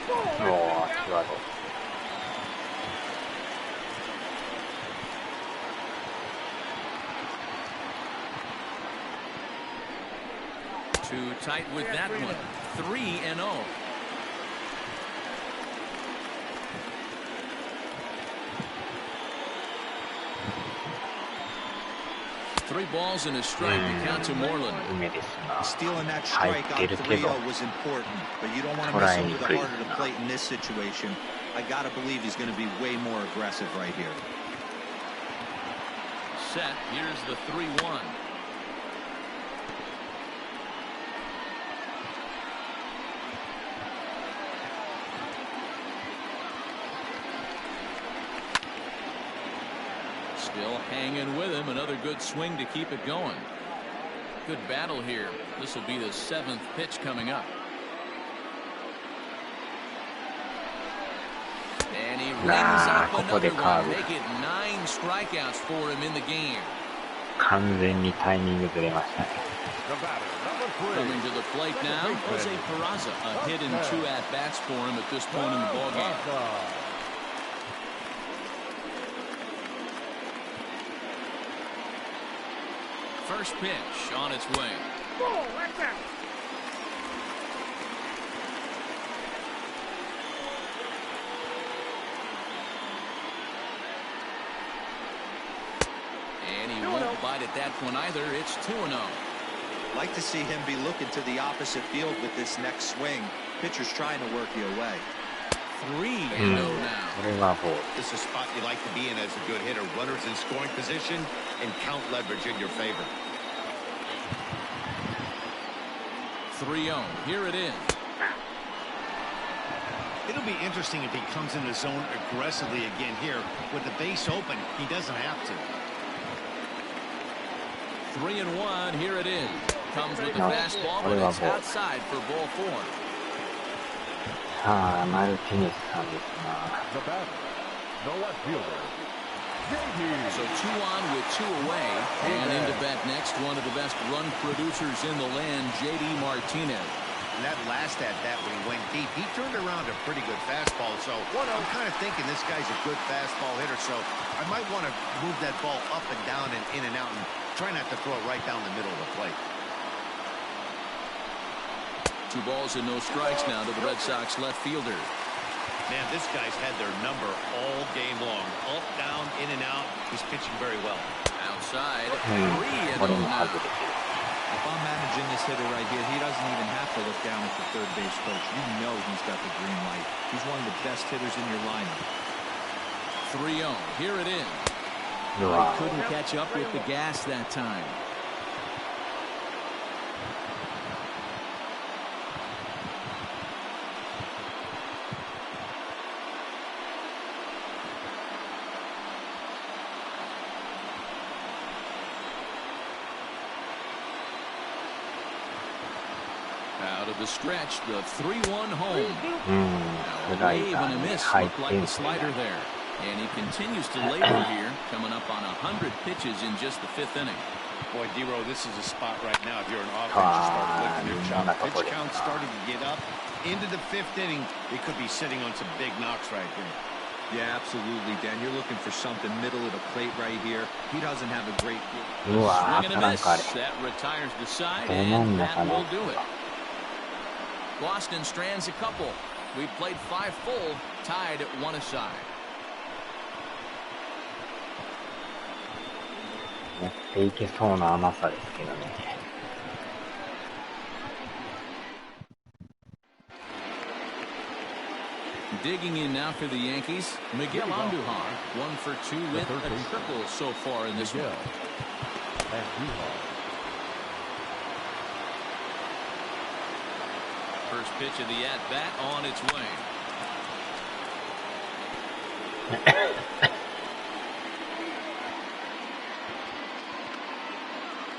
Oh,際どい。Too tight with that one. 3-0. Three balls and a strike to count to Moreland. Stealing that strike out 3-0 was important, but you don't want to miss him with the heart of the plate in this situation. I got to believe he's going to be way more aggressive right here. Set. Here's the 3-1. Still hanging with him. Another good swing to keep it going. Good battle here. This will be the 7th pitch coming up. And he rings up another one. Make it 9 strikeouts for him in the game. 完全にタイミングずれましたね。 Coming to the plate now, Jose Peraza. A hit and 2 at-bats for him at this point in the ballgame. First pitch on its way. Ball, right there. And he won't bite at that one either. It's 2-0. Like to see him be looking to the opposite field with this next swing. Pitcher's trying to work you away. 3-0 now. This is a spot you like to be in as a good hitter. Runners in scoring position and count leverage in your favor. 3-0. Here it is. It'll be interesting if he comes in the zone aggressively again here. With the base open, he doesn't have to. 3-1. Here it is. Comes with the fastball, but it's outside for ball 4. さあ、マルティネスさんですな。So 2 on with 2 away. And into bat next, one of the best run producers in the land, J.D. Martinez. And that last at-bat when he went deep, he turned around a pretty good fastball. So I'm kind of thinking this guy's a good fastball hitter. So I might want to move that ball up and down and in and out and try not to throw it right down the middle of the plate. 2 balls and no strikes now to the Red Sox left fielder. Man, this guy's had their number all game long. Up, down, in and out. He's pitching very well. Outside, 3-0 now. If I'm managing this hitter right here, he doesn't even have to look down at the third base coach. You know he's got the green light. He's one of the best hitters in your lineup. 3-0. Here it is. He couldn't catch up with the gas that time. Out of the stretch, the 3-1 home. Now, a wave and a miss looked like the slider there. And he continues to labor here, coming up on 100 pitches in just the 5th inning. Boy, D-Row, this is a spot right now. If you're an offense, you start flicking your chop. Pitch count starting to get up. Into the 5th inning, they could be sitting on some big knocks right here. Yeah, absolutely, Dan. You're looking for something middle of the plate right here. He doesn't have a great. うわー、 Swing 当 and た a らん miss. かあれ。 That retires the side, どうなん and の that かな。 will do it. Boston strands a couple. We've played 5 full, tied at 1 aside. 持っていけそうな甘さですけどね。Digging in now for the Yankees, Miguel Andujar, 1 for 2 with a triple so far in this one. First pitch of the at-bat on its way.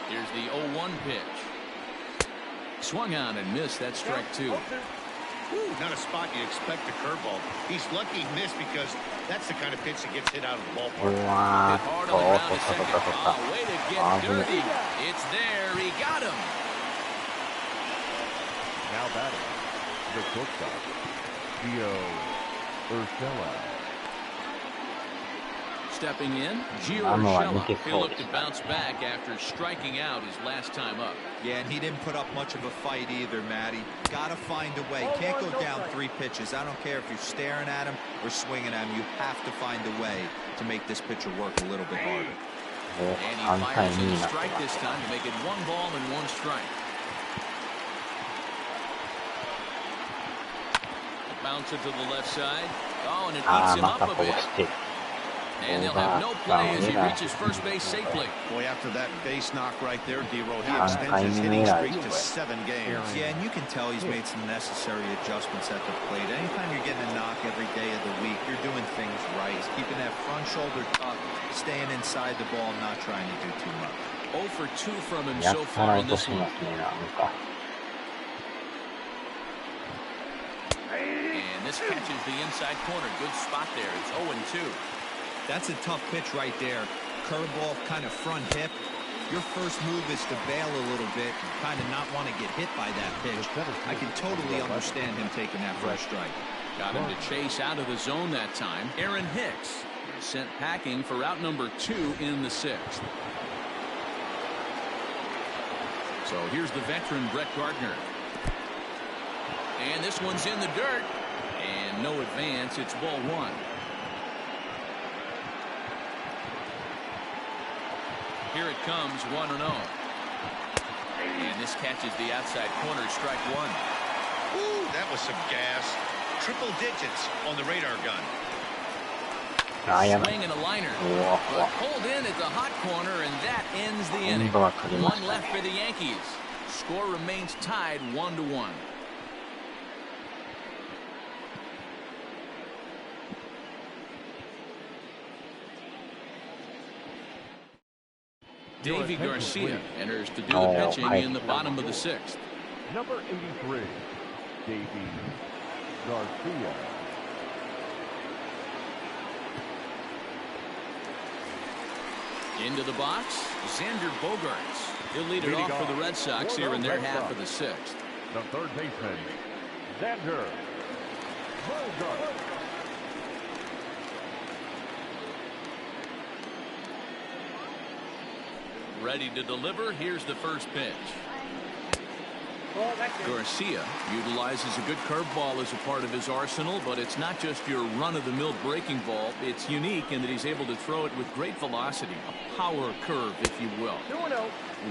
Here's the 0-1 pitch. Swung on and missed. That's strike 2. Ooh, not a spot you expect a curveball. He's lucky he missed because that's the kind of pitch that gets hit out of the う ballpark. わ Hit ー hard っと、 on お the っ ground とっ to とっ second. とっとっと。 Oh, way to get あー、危ない。 dirty. It's there. He got him. Now batting, the shortstop, Gio Urshela. Stepping in, Gio あのは Urshela. 抜け He'll そう look で to した。 bounce back after striking out his last time up. Yeah, and he didn't put up much of a fight either, Matty. Gotta find a way. Can't go down 3 pitches. I don't care if you're staring at him or swinging at him. You have to find a way to make this pitcher work a little bit harder. お、 And he 3対 fires 2 in に a なって strike ま this す。 time to make it 1 ball and 1 strike. Bounce it to the left side. Oh, and it あ eats ー、 him ま up た a こう bit. して。 And オ they'll ーバ have ー no スタ play ー as エ he ラー reaches first base safely. Boy, after that base knock right there, D-Row, he 3 extends 回 his 目の hitting エラー streak で to す。 7 games. Yeah, and you can tell he's made some necessary adjustments at the plate. Anytime you're getting a knock every day of the week, you're doing things right. He's keeping that front shoulder tucked, staying inside the ball, not trying to do too much. 0 for 2 from him やっ so たら far 落 in と this し one. ますね、なんか。And this catches the inside corner. Good spot there. It's 0-2. That's a tough pitch right there. Curveball, kind of front hip. Your first move is to bail a little bit, kind of not want to get hit by that pitch. I can totally understand him taking that first strike. Got him to chase out of the zone that time. Aaron Hicks is sent packing for out number 2 in the 6th. So here's the veteran Brett Gardner. And this one's in the dirt. And no advance. It's ball 1. Here it comes, 1-0. And this catches the outside corner, strike 1. Ooh, that was some gas. Triple digits on the radar gun. あー、やばい。 Swing and a liner. うわ、 But pulled in at the hot corner, and that ends the 今 inning. 度は取りま One した left ね。 for the Yankees. Score remains tied 1-1. Davey Garcia enters to do the Oh, pitching hi. in the bottom of the 6th. Number 83, Davey Garcia. Into the box, Xander Bogaerts. He'll lead it off for the Red Sox here in their half of the 6th. The third baseman, Xander Bogaerts. Ready to deliver. Here's the first pitch. Garcia utilizes a good curveball as a part of his arsenal, but it's not just your run-of-the-mill breaking ball. It's unique in that he's able to throw it with great velocity, a power curve, if you will.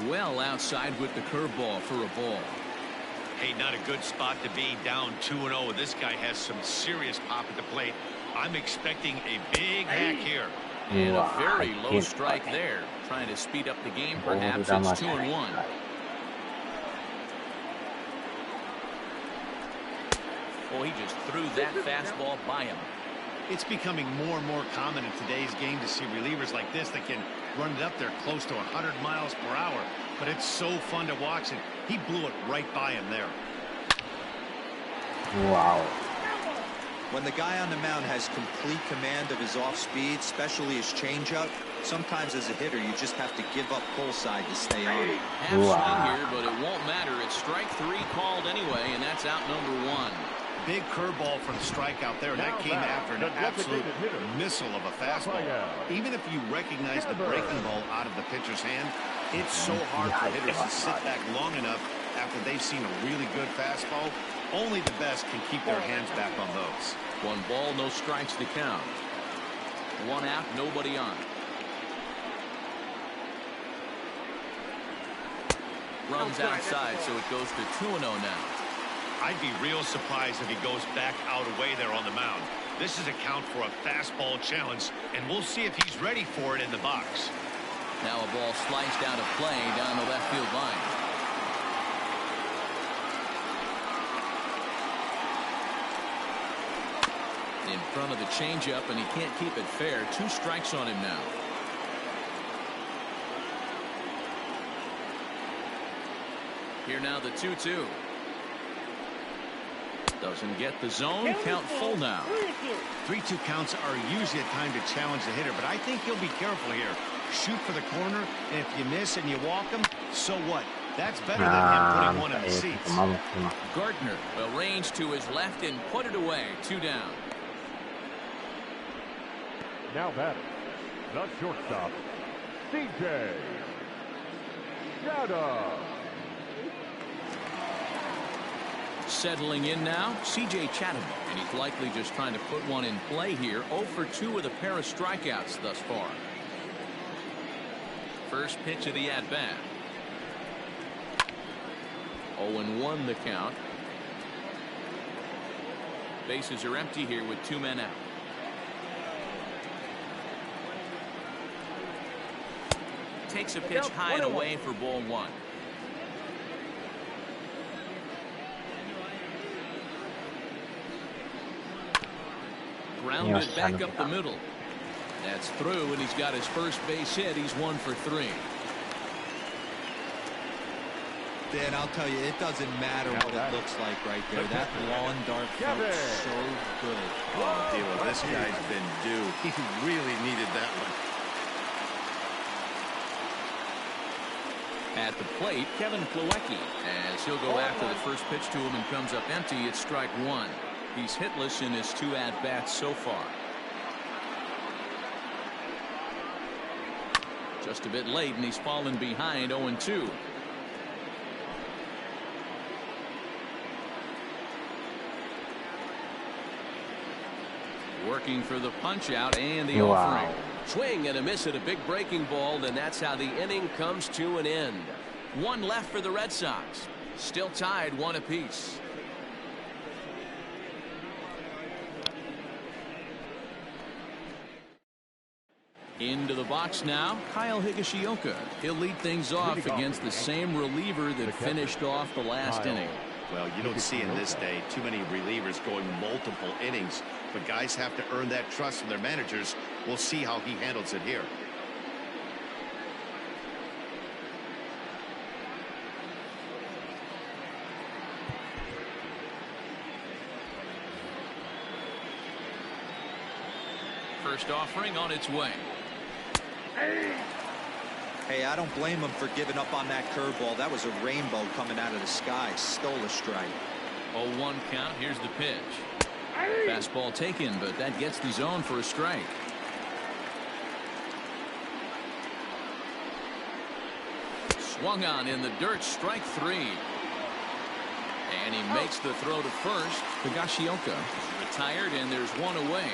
Well outside with the curveball for a ball. Hey, not a good spot to be, down 2-0. This guy has some serious pop at the plate. I'm expecting a big hack here. And a Wow, very I low can't strike fight. there. Trying to speed up the game, ボール perhaps. 球 It's じゃない 2-1. はい。 Oh, he just threw that fastball by him. It's becoming more and more common in today's game to see relievers like this that can run it up there close to 100 miles per hour. But it's so fun to watch, and he blew it right by him there. Wow. When the guy on the mound has complete command of his off speed, especially his changeup, sometimes as a hitter you just have to give up pull side to stay on it. Half swing here, but it won't matter. It's strike 3 called anyway, and that's out number 1. Big curveball for the strikeout there. That came after an absolute missile of a fastball. Even if you recognize the breaking ball out of the pitcher's hand, it's so hard for hitters to sit back long enough after they've seen a really good fastball. Only the best can keep their hands back on those. 1 ball, no strikes to count. 1 out, nobody on. Runs outside, so it goes to 2-0 now. I'd be real surprised if he goes back out away there on the mound. This is a count for a fastball challenge, and we'll see if he's ready for it in the box. Now a ball sliced out of play down the left field line. In front of the changeup, and he can't keep it fair. 2 strikes on him now. Here now the 2-2. Doesn't get the zone. Count full now. 3-2 counts are usually a time to challenge the hitter, but I think he'll be careful here. Shoot for the corner, and if you miss and you walk him, so what? That's better than him putting one in the seats. Gardner will range to his left and put it away. 2 down. Now batting, the shortstop, CJ Chatham. Settling in now, C.J. Chatham, and he's likely just trying to put one in play here. 0 for 2 with a pair of strikeouts thus far. First pitch of the at-bat. 0-1 the count. Bases are empty here with 2 men out. Takes a pitch high and away for ball 1. Grounded back up the middle. That's through, and he's got his first base hit. He's 1 for 3. Dan, I'll tell you, it doesn't matter what it looks like right there. That lawn dart felt so good. Oh, Dilo, this guy's been due. He really needed that one. At the plate, Kevin Plawecki, as he'll go after the first pitch to him and comes up empty. It's strike 1. He's hitless in his 2 at-bats so far. Just a bit late, and he's fallen behind 0-2. Working for the punch-out and the offering. Swing and a miss at a big breaking ball, and that's how the inning comes to an end. 1 left for the Red Sox. Still tied 1 apiece. Into the box now, Kyle Higashioka. He'll lead things off against the same reliever that finished off the last inning. Well, you don't see in this day too many relievers going multiple innings, but guys have to earn that trust from their managers. We'll see how he handles it here. First offering on its way. Hey, I don't blame him for giving up on that curveball. That was a rainbow coming out of the sky. Stole a strike. 0-1 count. Here's the pitch. Fastball taken, but that gets the zone for a strike. Swung on in the dirt. Strike 3. And he makes the throw to first. Higashioka is retired, and there's 1 away.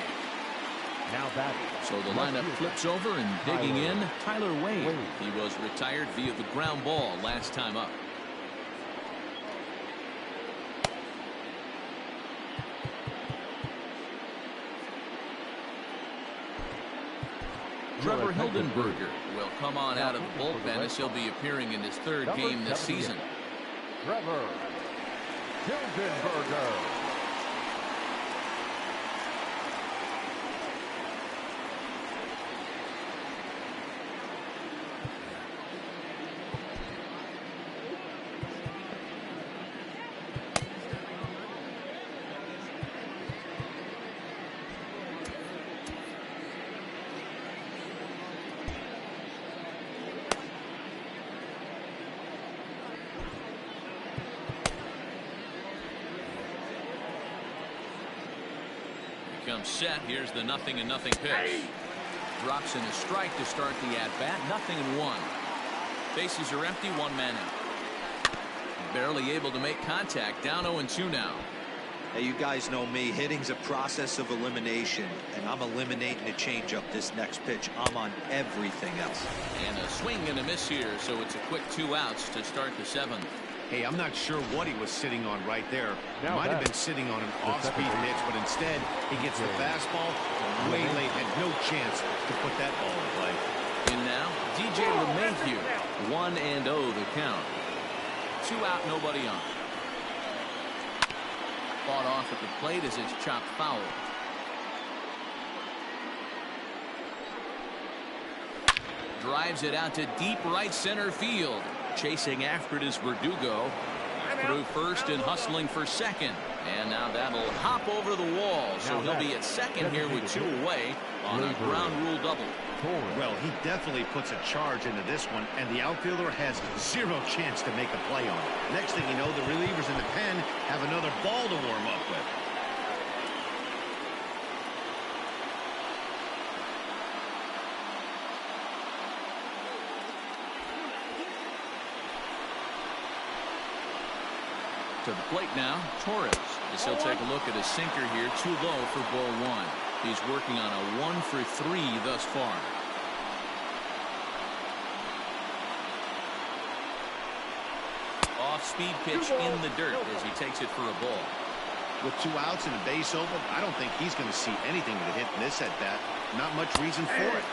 Now batting. So the lineup flips over, and digging in, Tyler Wade. He was retired via the ground ball last time up. Trevor Hildenberger will come on out of the bullpen as he'll be appearing in his 3rd game this season. Trevor Hildenberger. them set. Here's the 0-0 pitch. Drops in a strike to start the at-bat. 0-1. Bases are empty. One man out. Barely able to make contact. Down 0-2 now. Hey, you guys know me. Hitting's a process of elimination, and I'm eliminating a changeup this next pitch. I'm on everything else. And a swing and a miss here, so it's a quick 2 outs to start the 7th. Hey, I'm not sure what he was sitting on right there. He might have been sitting on an off-speed pitch, but instead he gets the fastball way late. Had no chance to put that ball in play. And now, DJ LeMahieu. 1-0 the count. 2 out, nobody on. Fought off at the plate as it's chopped foul. Drives it out to deep right center field. Chasing after it is Verdugo. Through first and hustling for second. And now that'll hop over the wall. So he'll be at second here with 2 away on a ground rule double. Well, he definitely puts a charge into this one, and the outfielder has 0 chance to make a play on it. Next thing you know, the relievers in the pen have another ball to warm up with. To the plate now, Torres. As he'll take a look at a sinker here, too low for ball 1. He's working on a 1 for 3 thus far. Off-speed pitch in the dirt as he takes it for a ball. With 2 outs and a base open, I don't think he's going to see anything to hit in this at-bat. Not much reason for it.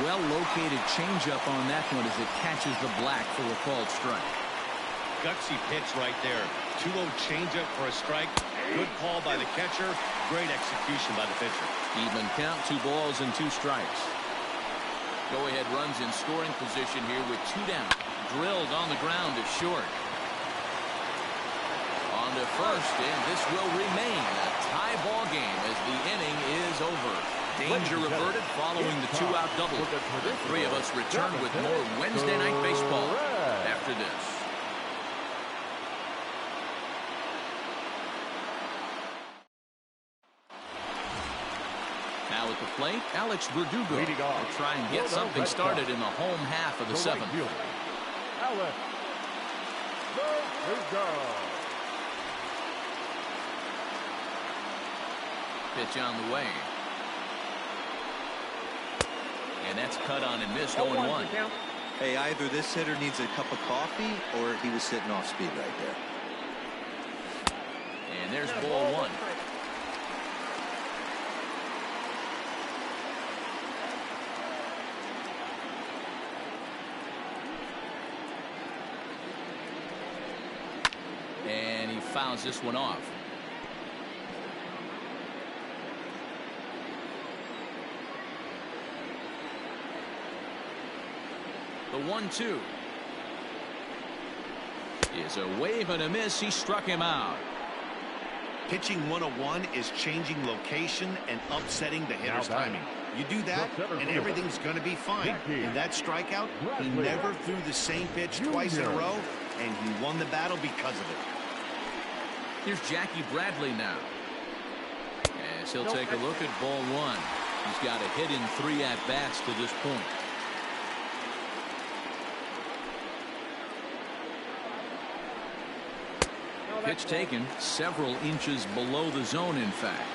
Well-located changeup on that one as it catches the black for a called strike. Gutsy pitch right there. 2-0 changeup for a strike. Good call by the catcher. Great execution by the pitcher. Even count, 2 balls and 2 strikes. Go-ahead runs in scoring position here with 2 down. Drilled on the ground to short. On to first, and this will remain a tie ball game as the inning is over. Danger averted following the 2-out double. The 3 of us return with more Wednesday Night Baseball after this. Now at the plate, Alex Verdugo will try and get something started in the home half of the 7th. Alex Verdugo. Pitch on the way. And that's cut on and missed 0-1. Hey, either this hitter needs a cup of coffee or he was sitting off speed right there. And there's ball 1. And he fouls this one off. The 1-2 is a wave and a miss. He struck him out. Pitching 101 is changing location and upsetting the hitter's timing. You do that, and everything's going to be fine. In that strikeout, he never threw the same pitch twice in a row, and he won the battle because of it. Here's Jackie Bradley now. As he'll take a look at ball 1. He's got a hit in 3 at-bats to this point. Pitch taken several inches below the zone, in fact.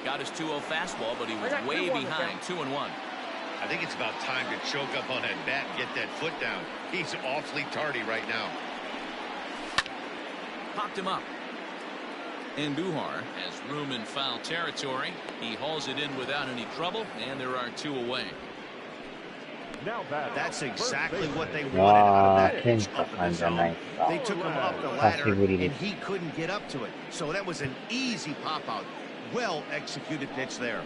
Got his 2-0 fastball, but he was way behind. 2-1. I think it's about time to choke up on that bat and get that foot down. He's awfully tardy right now. Popped him up. And Duhar has room in foul territory. He hauls it in without any trouble, and there are 2 away. That's exactly what they wanted out of that pitch up in the zone. They took him up the ladder, and he couldn't get up to it. So that was an easy pop-out. Well-executed pitch there.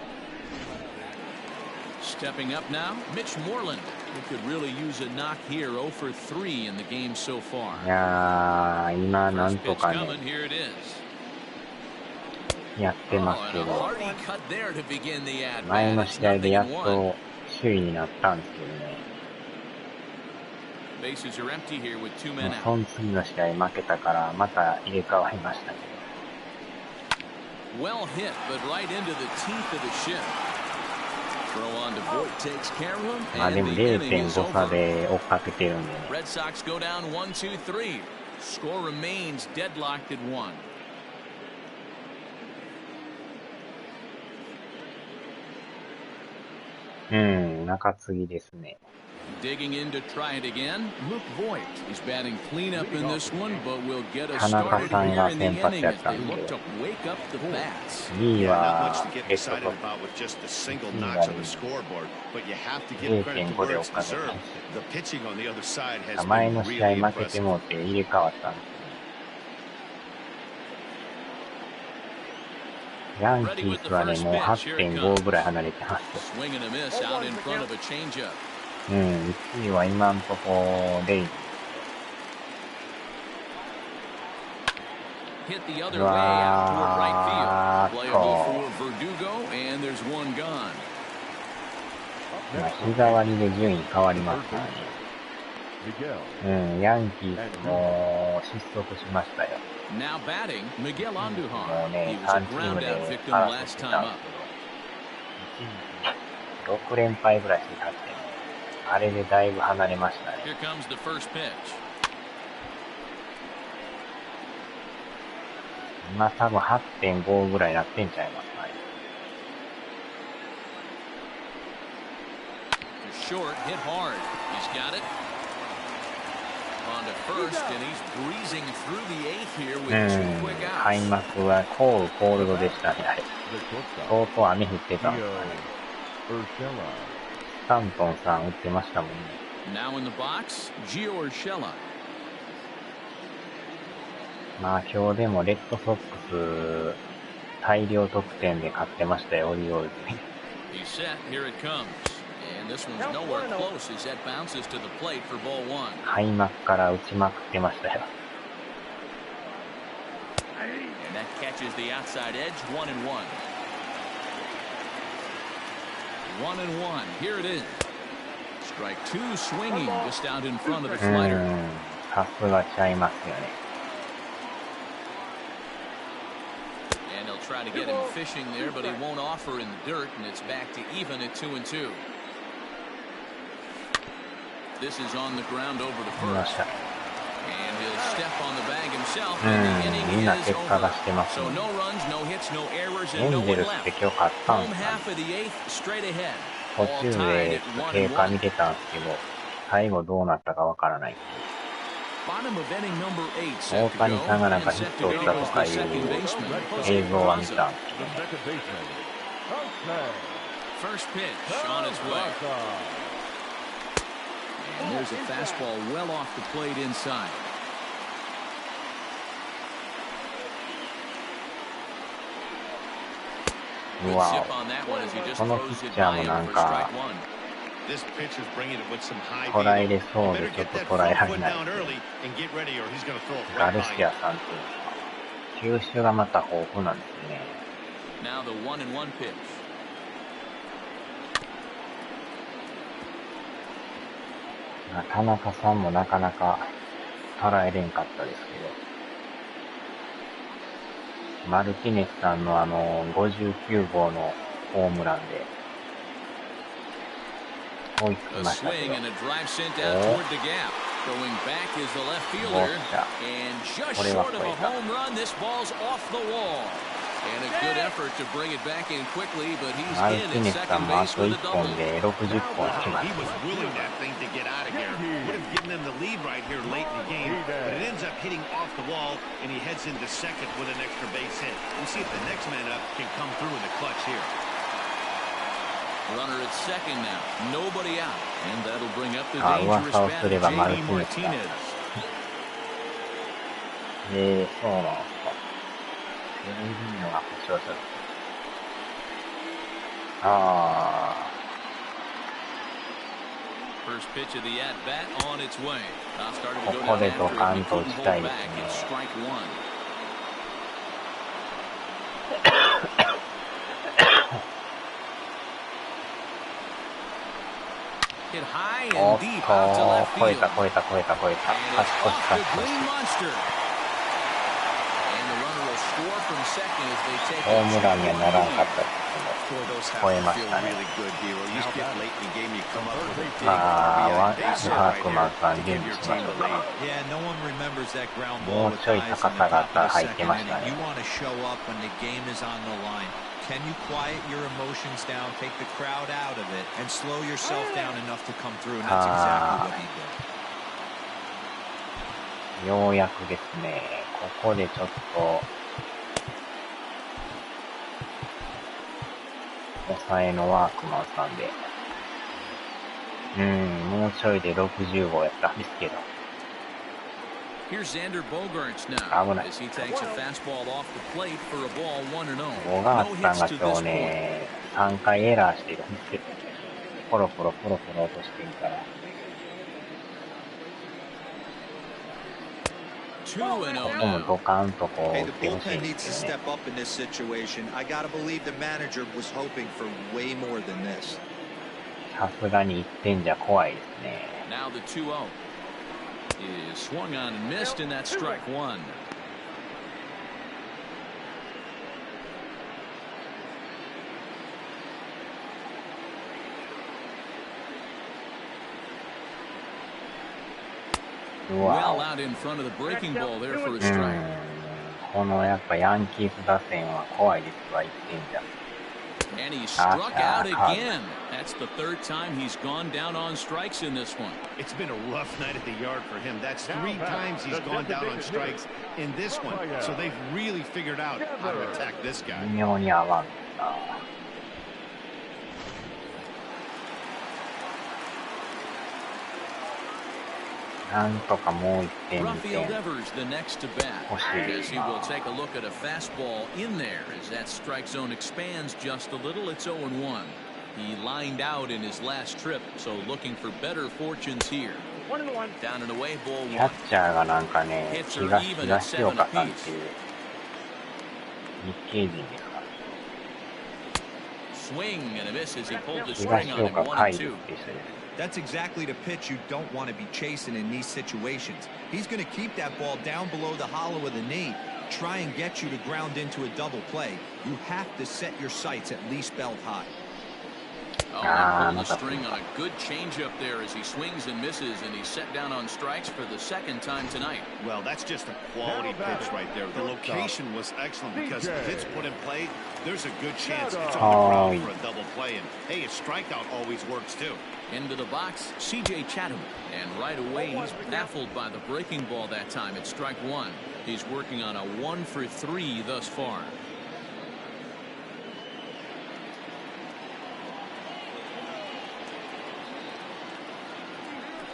Stepping up now, Mitch Moreland, who could really use a knock here. 0 for 3 in the game so far. いやー、今なんとかね、 Here it is. やってますけ Oh, and a ど、 hearty cut there to begin the at-bat. 前の It's 試合でやっ 0-1. と首位になったんですけどね。Bases are empty here with 2 men そ out. の次の試合負けたからまた入れ替わりましたけど。 Well hit, but right into the teeth of the shift. Throw on to Voigt takes care of him, まあで and も the inning is 0.5 差 over. で追っかけてるんでね。 Red Sox go down 1-2-3. Score remains deadlocked at 1. 中継ぎですね。 Digging in to try it again, Luke Voigt. He's batting cleanup in this one, but will get us 田中 started さん here が in the 先発 inning やっ as た they んで、 look to wake up the bats. 2位 Yeah, not は much to get レッド excited ソック about with just the single knocks on the scoreboard, but you have to give credit to 0.5 で where 追っ it's かけて deserved. The pitching on the other side has た。前 been の試合 really 負けて impressive. もって入れ替わったんです。ヤンキースはね、もう 8.5 ぐらい離れてます。 Swing and a miss out in front of a changeup. 1位は今んとこレイ。 Hit the other way う out わ toward right field. Play ー a hole for Verdugo, and there's one gone. 今日替わりで順位変わりますからね。 Miguel. ヤンキースも失速しましたよ。 Now batting, Miguel も Andujar. う He ね、 was a 3チーム ground で out victim 争っ last てた time ん up. ですけど、6連敗ぐらいしてたって、あれでだいぶ離れましたね。 Here comes the first pitch. 今多分 8.5 ぐらいになってんちゃいますかね。 To short, hit hard. He's got it. On to first, and he's breezing through the eighth here with 2 quick 開 outs. 幕はコールドでしたね、あれ。 The 相 shortstop. 当雨降ってたんです Theo かね。 Urshela. スタントンさん打ってましたもんね。 Now in the box, Gio Urshela. まあ今日でもレッドソックス大量得点で勝ってましたよ、オリオールズに。 He's set. Here it comes. And this one's nowhere close as that bounces to the plate for ball 1. 開幕から打ちまくってましたよ。 And that catches the outside edge, 1-1. 1-1. Here it is. Strike 2 swinging just out in front of the slider. さすがちゃいますよね。 And they'll try to get him fishing there, but he won't offer in the dirt, and it's back to even at 2-2. This is on the ground over to 見ま first. した。 And he'll step on the bag himself, and the inning みんな is 結果出 over. してます So ね。 no runs, no hits, no errors, エ and no ンゼ one ルスっ left. て今日勝ったん Home ですかね。 half of the eighth, straight ahead. 途 All 中 tied で at 経過 1-1. 見てたんですけど、最後どうなったかわからない。 Bottom of inning number 8 大 set to 谷 go, さんがなん and かヒ set ッ to トを go 打っ is たと the かい second う baseman, 映像は見 Jose たん Peraza. ですけ The ど、 second baseman. First pitch on its way. And there's a fastball well off the plate inside. う Good わ zip on that one as he just このピ throws ッ it チャー by も him なん for か strike 1. This pitcher's bringing it with some high 捉え velo. れ You そうで better ちょっ get と that 捉え front られ foot ない。 down early and get ready, or he's going to throw it ガ right ル by シ you. アさんっていうか、球種がまた豊富なんですね。 Now the 1-1 pitch. 田中さんもなかなか捉えれんかったですけど、マルティネスさんの59号のホームランで追いつき A ましたけ swing ど、 and a drive sent out toward the gap. Going back is the left fielder. And just short of a home run, this ball's off the wall. And a good effort to bring it back in quickly, but he's マル in ティ at ネスさ second んもあ base と with 1 a double. 本で60本しま He す。 was willing that thing to get out of here. Would have given them the lead right here late in the game, but it ends up hitting off the wall, and he heads into second with an extra base hit. We'll see if the next man up can come through in the clutch here. Runner at second now. Nobody out. And that'll bring up the あ、 dangerous 噂をすれ batter, ばマル JD ティネスだ。 Martinez. そうなんですか。いるのが故障者です。First pitch of the at-bat on its way. Now started to go ここ down で after ド it. カ He ンと打 couldn't ち hold たい back. です It's ね。 strike 1. Hit high お and っ deep out to と left 超え field. た超えた超えた超えた。 And 勝 it's ち越し off 勝 the ち越し。 green monster. And the runner will score from second as they take ホームランにはならん a かったです Boy, those けど、超え have ま to し feel たね。 really good, Hero. You get late in the game, you come up with a big まあ、ワ RBI base hit ー right クマン there さん to 元 give 気 your しま team しょ the うか。 lead. Yeah, no one remembers that ground も ball う with ちょい guys 高 in さ the があっ top たら of the 入って second ました inning. ね。 You want to show up when the game is on the line. Can you quiet your emotions down, take the crowd out of it, and slow yourself down enough to come through? And that's exactly what he did. ようやくですね、ここでちょっと、抑えのワークマンさんで、もうちょいで60号やったんですけど。Here's Xander Bogaerts now as he takes a fastball off the plate for a ball 1-0. ボガー No ツさん hits が to 今 this 日 point. ね、3回エラーしてるんですよ。ポロポロポロポロ落としてるから。ここもドカンとこう Hey, 打っ the てほしい bullpen んで needs す to よね。 step up in this situation. I got to believe the manager was hoping for way more than this. さすがに1点じゃ怖いですね。Now the 2-0 is swung on and missed, and that's strike one. Well out in front of the breaking ball there for a strike. このやっぱヤンキース打線は怖いですわ、1点じゃ。 And he struck out again. That's the third time he's gone down on strikes in this one. It's been a rough night at the yard for him. That's 3 times he's gone down on strikes in this one. So they've really figured out how to attack this guy. 微妙に合わんな。なんとかもう1点2 Rafael 点 Devers the next to bat 欲し as い he will な。 take a look at a fastball in there as that strike zone expands just a little. It's 0-1. He lined out in his last trip, so looking for better fortunes here. Down and away, ball キャッ 1. チャーがなんかね、 Hits are even at 東岡 7さんっ apiece. ていう日系人ですか。 Swing and a miss as he pulled the 東 string on him. 岡 1-2. 海部っていう人です。 That's exactly the pitch you don't want to be chasing in these situations. He's going to keep that ball down below the hollow of the knee, try and get you to ground into a double play. You have to set your sights at least belt high. Oh, he pulled the string on a good changeup there as he swings and misses, and he's set down on strikes for the second time tonight. Well, that's just a quality pitch right there. The location was excellent because if it's put in play, there's a good chance it's on the ground for a double play. And hey, a strikeout always works too. Into the box, C.J. Chatham. And right away, he's baffled by the breaking ball that time. It's strike one. He's working on a 1 for 3 thus far.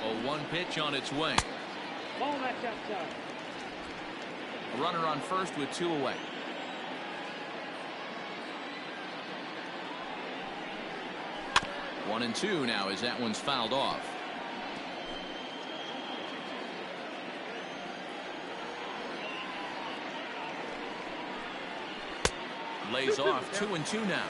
A 1 pitch on its way. A runner on first with 2 away. One and 2 now as that one's fouled off. Lays off 2 and 2 now.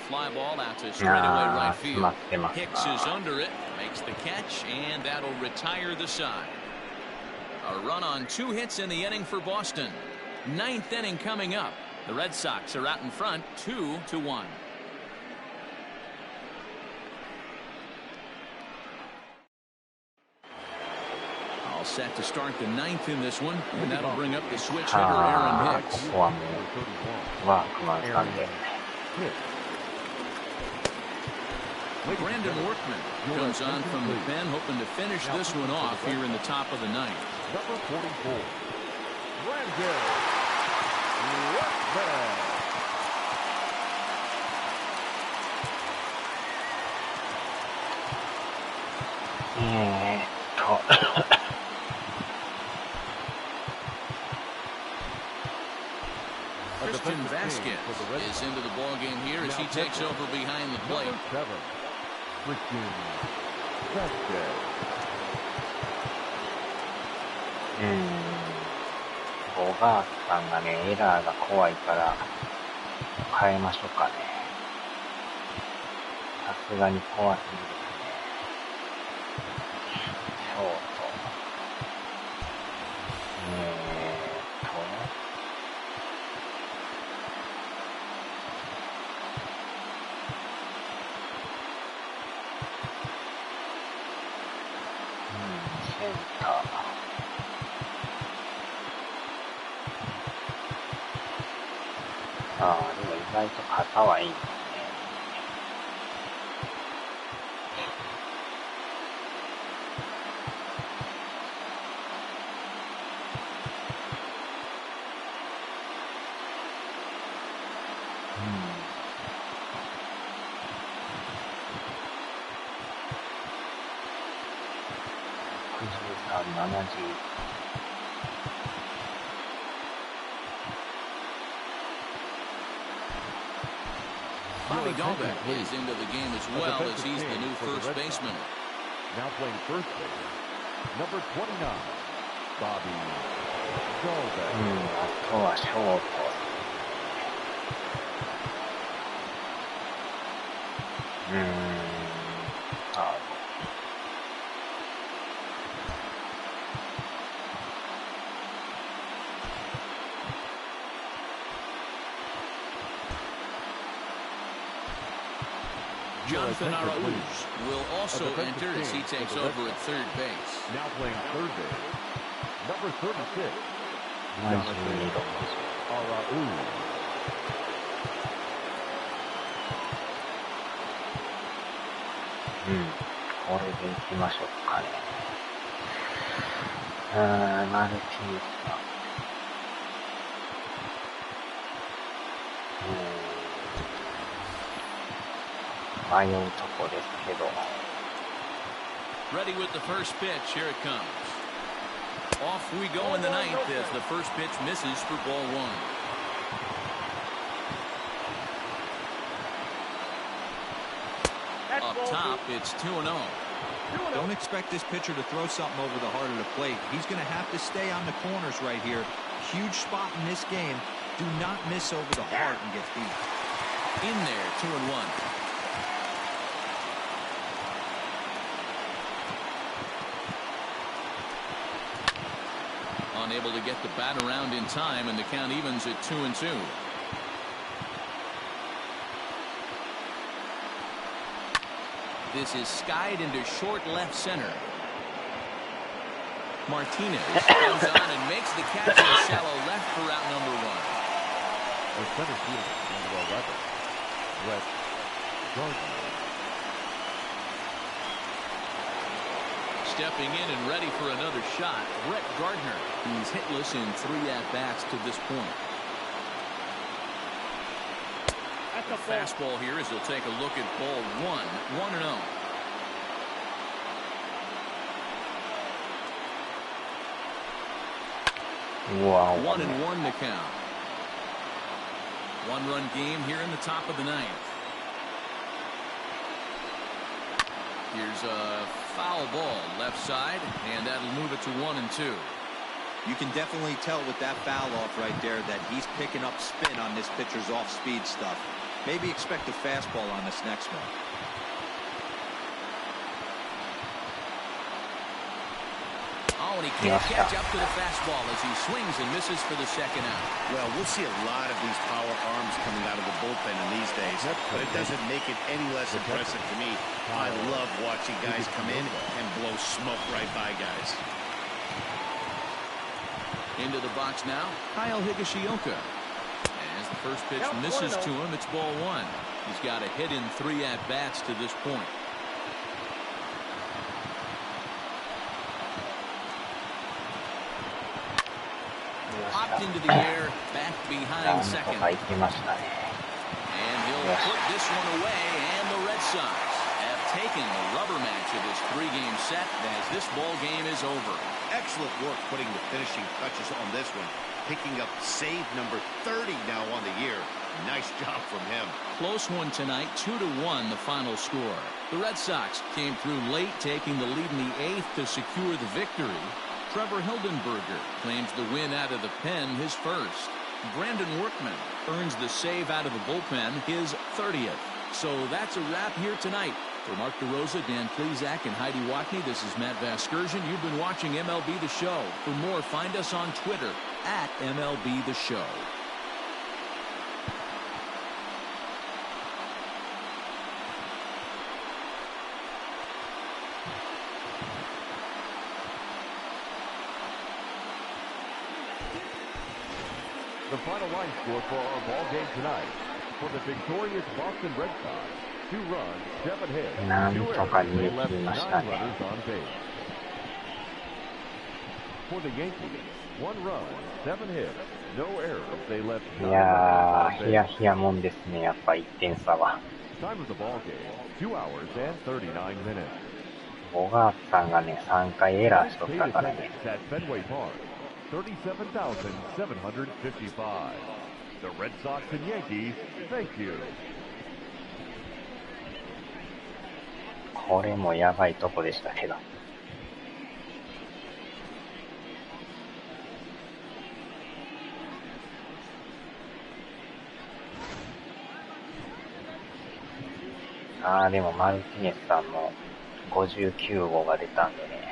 Fly ball out to straightaway right field. Hicks is under it, makes the catch, and that'll retire the side. A run on 2 hits in the inning for Boston. 9th inning coming up. The Red Sox are out in front, 2-1. All set to start the 9th in this one, and that'll bring up the switch hitter Aaron Hicks. ここはもうワークマンさんで。 Brandon Workman comes on from the pen, hoping to finish this one off here in the top of the 9th. Number 44, Brandon Workman. 'Christian Vasquez is into the ball game here as he takes over behind the plate. Number 7, Christian Vasquez. ボバースさんがね、エラーが怖いから変えましょうかね。さすがに怖すぎですね。ショート。センター。ああ、でも意外と肩はいいんですね。63、70。Bobby Dahlbeck is into the game as well as he's the new first baseman. Now playing first base, number 29, Bobby Dahlbeck. あとはショート。Jonathan Arauz will also enter as he takes over at third base. Now playing third base, number 36, 72 Jonathan 度。 Arauz. これでいきましょうかね。マルティーさん。迷うとこですけど。Ready with the first pitch. Here it comes. Off we go in the ninth as the first pitch misses for ball one. Up top, it's 2-0. Don't expect this pitcher to throw something over the heart of the plate. He's going to have to stay on the corners right here. Huge spot in this game. Do not miss over the heart and get beat. In there, 2-1. Unable to get the bat around in time, and the count evens at 2-2. This is skied into short left center. Martinez comes on and makes the catch in shallow left for route number one. Our center fielder, number 11, Brett Gardner. Stepping in and ready for another shot, Brett Gardner. He's hitless in 3 at-bats to this point. The fastball here as he'll take a look at ball 1-0. Wow. 1-1 to count. 1-run game here in the top of the ninth. Here's a foul ball left side, and that'll move it to 1-2. You can definitely tell with that foul off right there that he's picking up spin on this pitcher's off-speed stuff. Maybe expect a fastball on this next one. Oh, and he can't catch up to the fastball as he swings and misses for the second out. Well, we'll see a lot of these power arms coming out of the bullpen in these days, but it doesn't make it any less impressive to me. I love watching guys come in and blow smoke right by guys. Into the box now, Kyle Higashioka. As the first pitch misses to him, it's ball one. He's got a hit in 3 at-bats to this point. Popped into the air, back behind second. And he'll put this one away, and the Red Sox have taken the rubber match of this 3-game set as this ball game is over. Excellent work putting the finishing touches on this one. Picking up save number 30 now on the year. Nice job from him. Close one tonight, 2-1 the final score. The Red Sox came through late, taking the lead in the 8th to secure the victory. Trevor Hildenberger claims the win out of the pen, his first. Brandon Workman earns the save out of the bullpen, his 30th. So that's a wrap here tonight. For Mark DeRosa, Dan Plesac, and Heidi Watney, this is Matt Vasgersian. You've been watching MLB The Show. For more, find us on Twitter at MLB The Show. The final line score for our ball game tonight. For the victorious Boston Red Sox, 2 runs, 7 hits, 2 errors, they left 9 runners on base. For the Yankees, 1 run, 7 hits, no errors, they left 9 runners on base. いやー、ヒヤヒヤもんですね、やっぱ1点差は。Time of the ball game, 2 hours and 39 minutes. ボガーツさんがね、3回エラーしとったからね。At Fenway Park, 37,755. The Red Sox and Yankees, thank you. これもやばいとこでしたけど。あー、でもマルティネスさんの59号が出たんでね。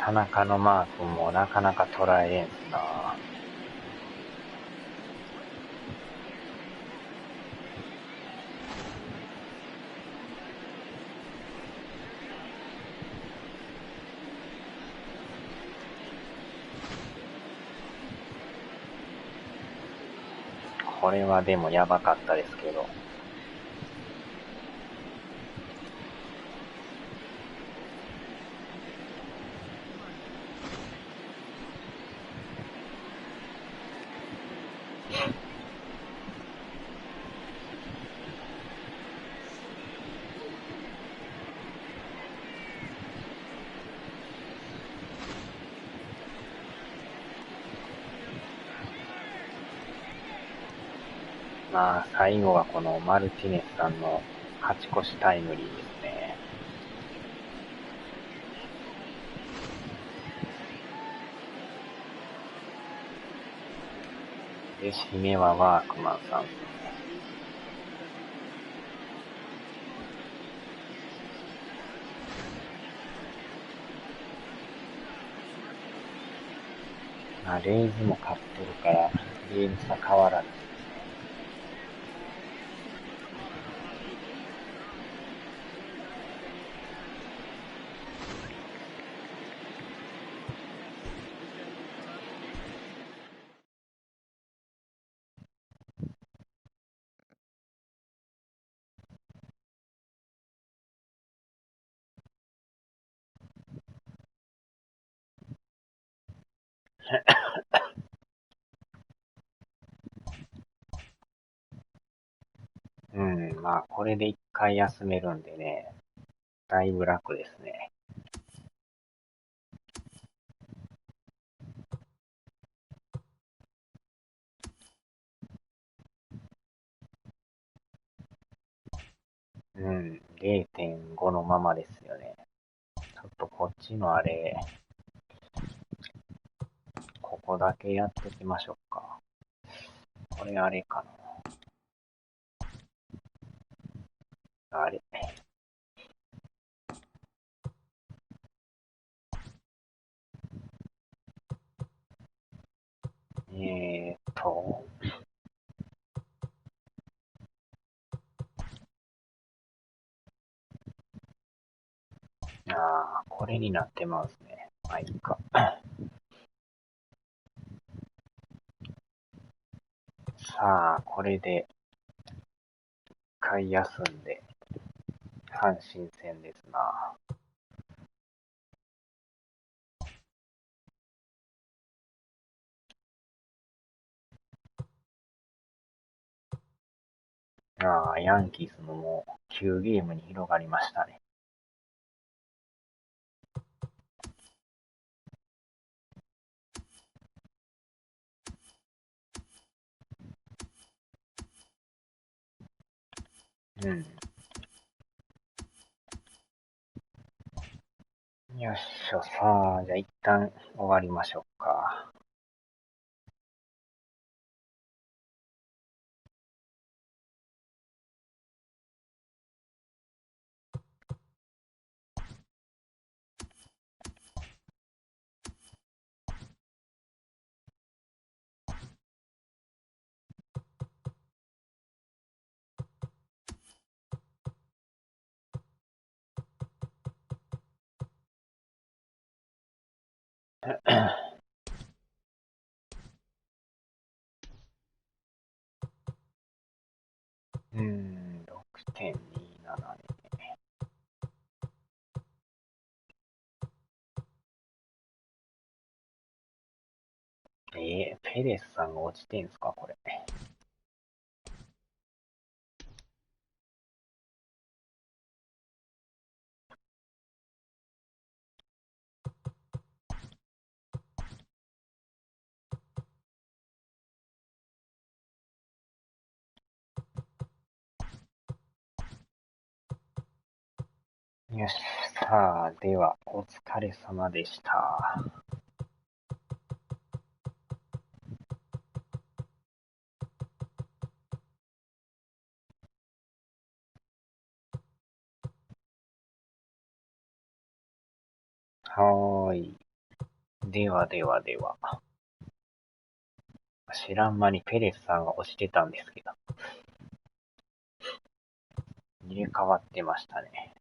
田中のマークもなかなか捉えれんすな。これはでもやばかったですけど。まあ、最後はこのマルティネスさんの勝ち越しタイムリーですね。で、締めはワークマンさんですね。まあ、レイズも勝ってるから、ゲーム差変わらず。うん、まあ、これで一回休めるんでね、だいぶ楽ですね。うん、0.5 のままですよね。ちょっとこっちのあれ、ここだけやっときましょうか。これあれかな。あれ。えーっと、これになってますね。まあいいか。さあ、これで一回休んで、阪神戦ですな。ヤンキースのもう9ゲームに広がりましたね。うん。よっしょ、さあ、じゃあ一旦終わりましょうか。6.27ね。ペレスさんが落ちてんすか、これ。よし、さあ、では、お疲れ様でした。はーい。では。知らん間にペレスさんが押してたんですけど。入れ替わってましたね。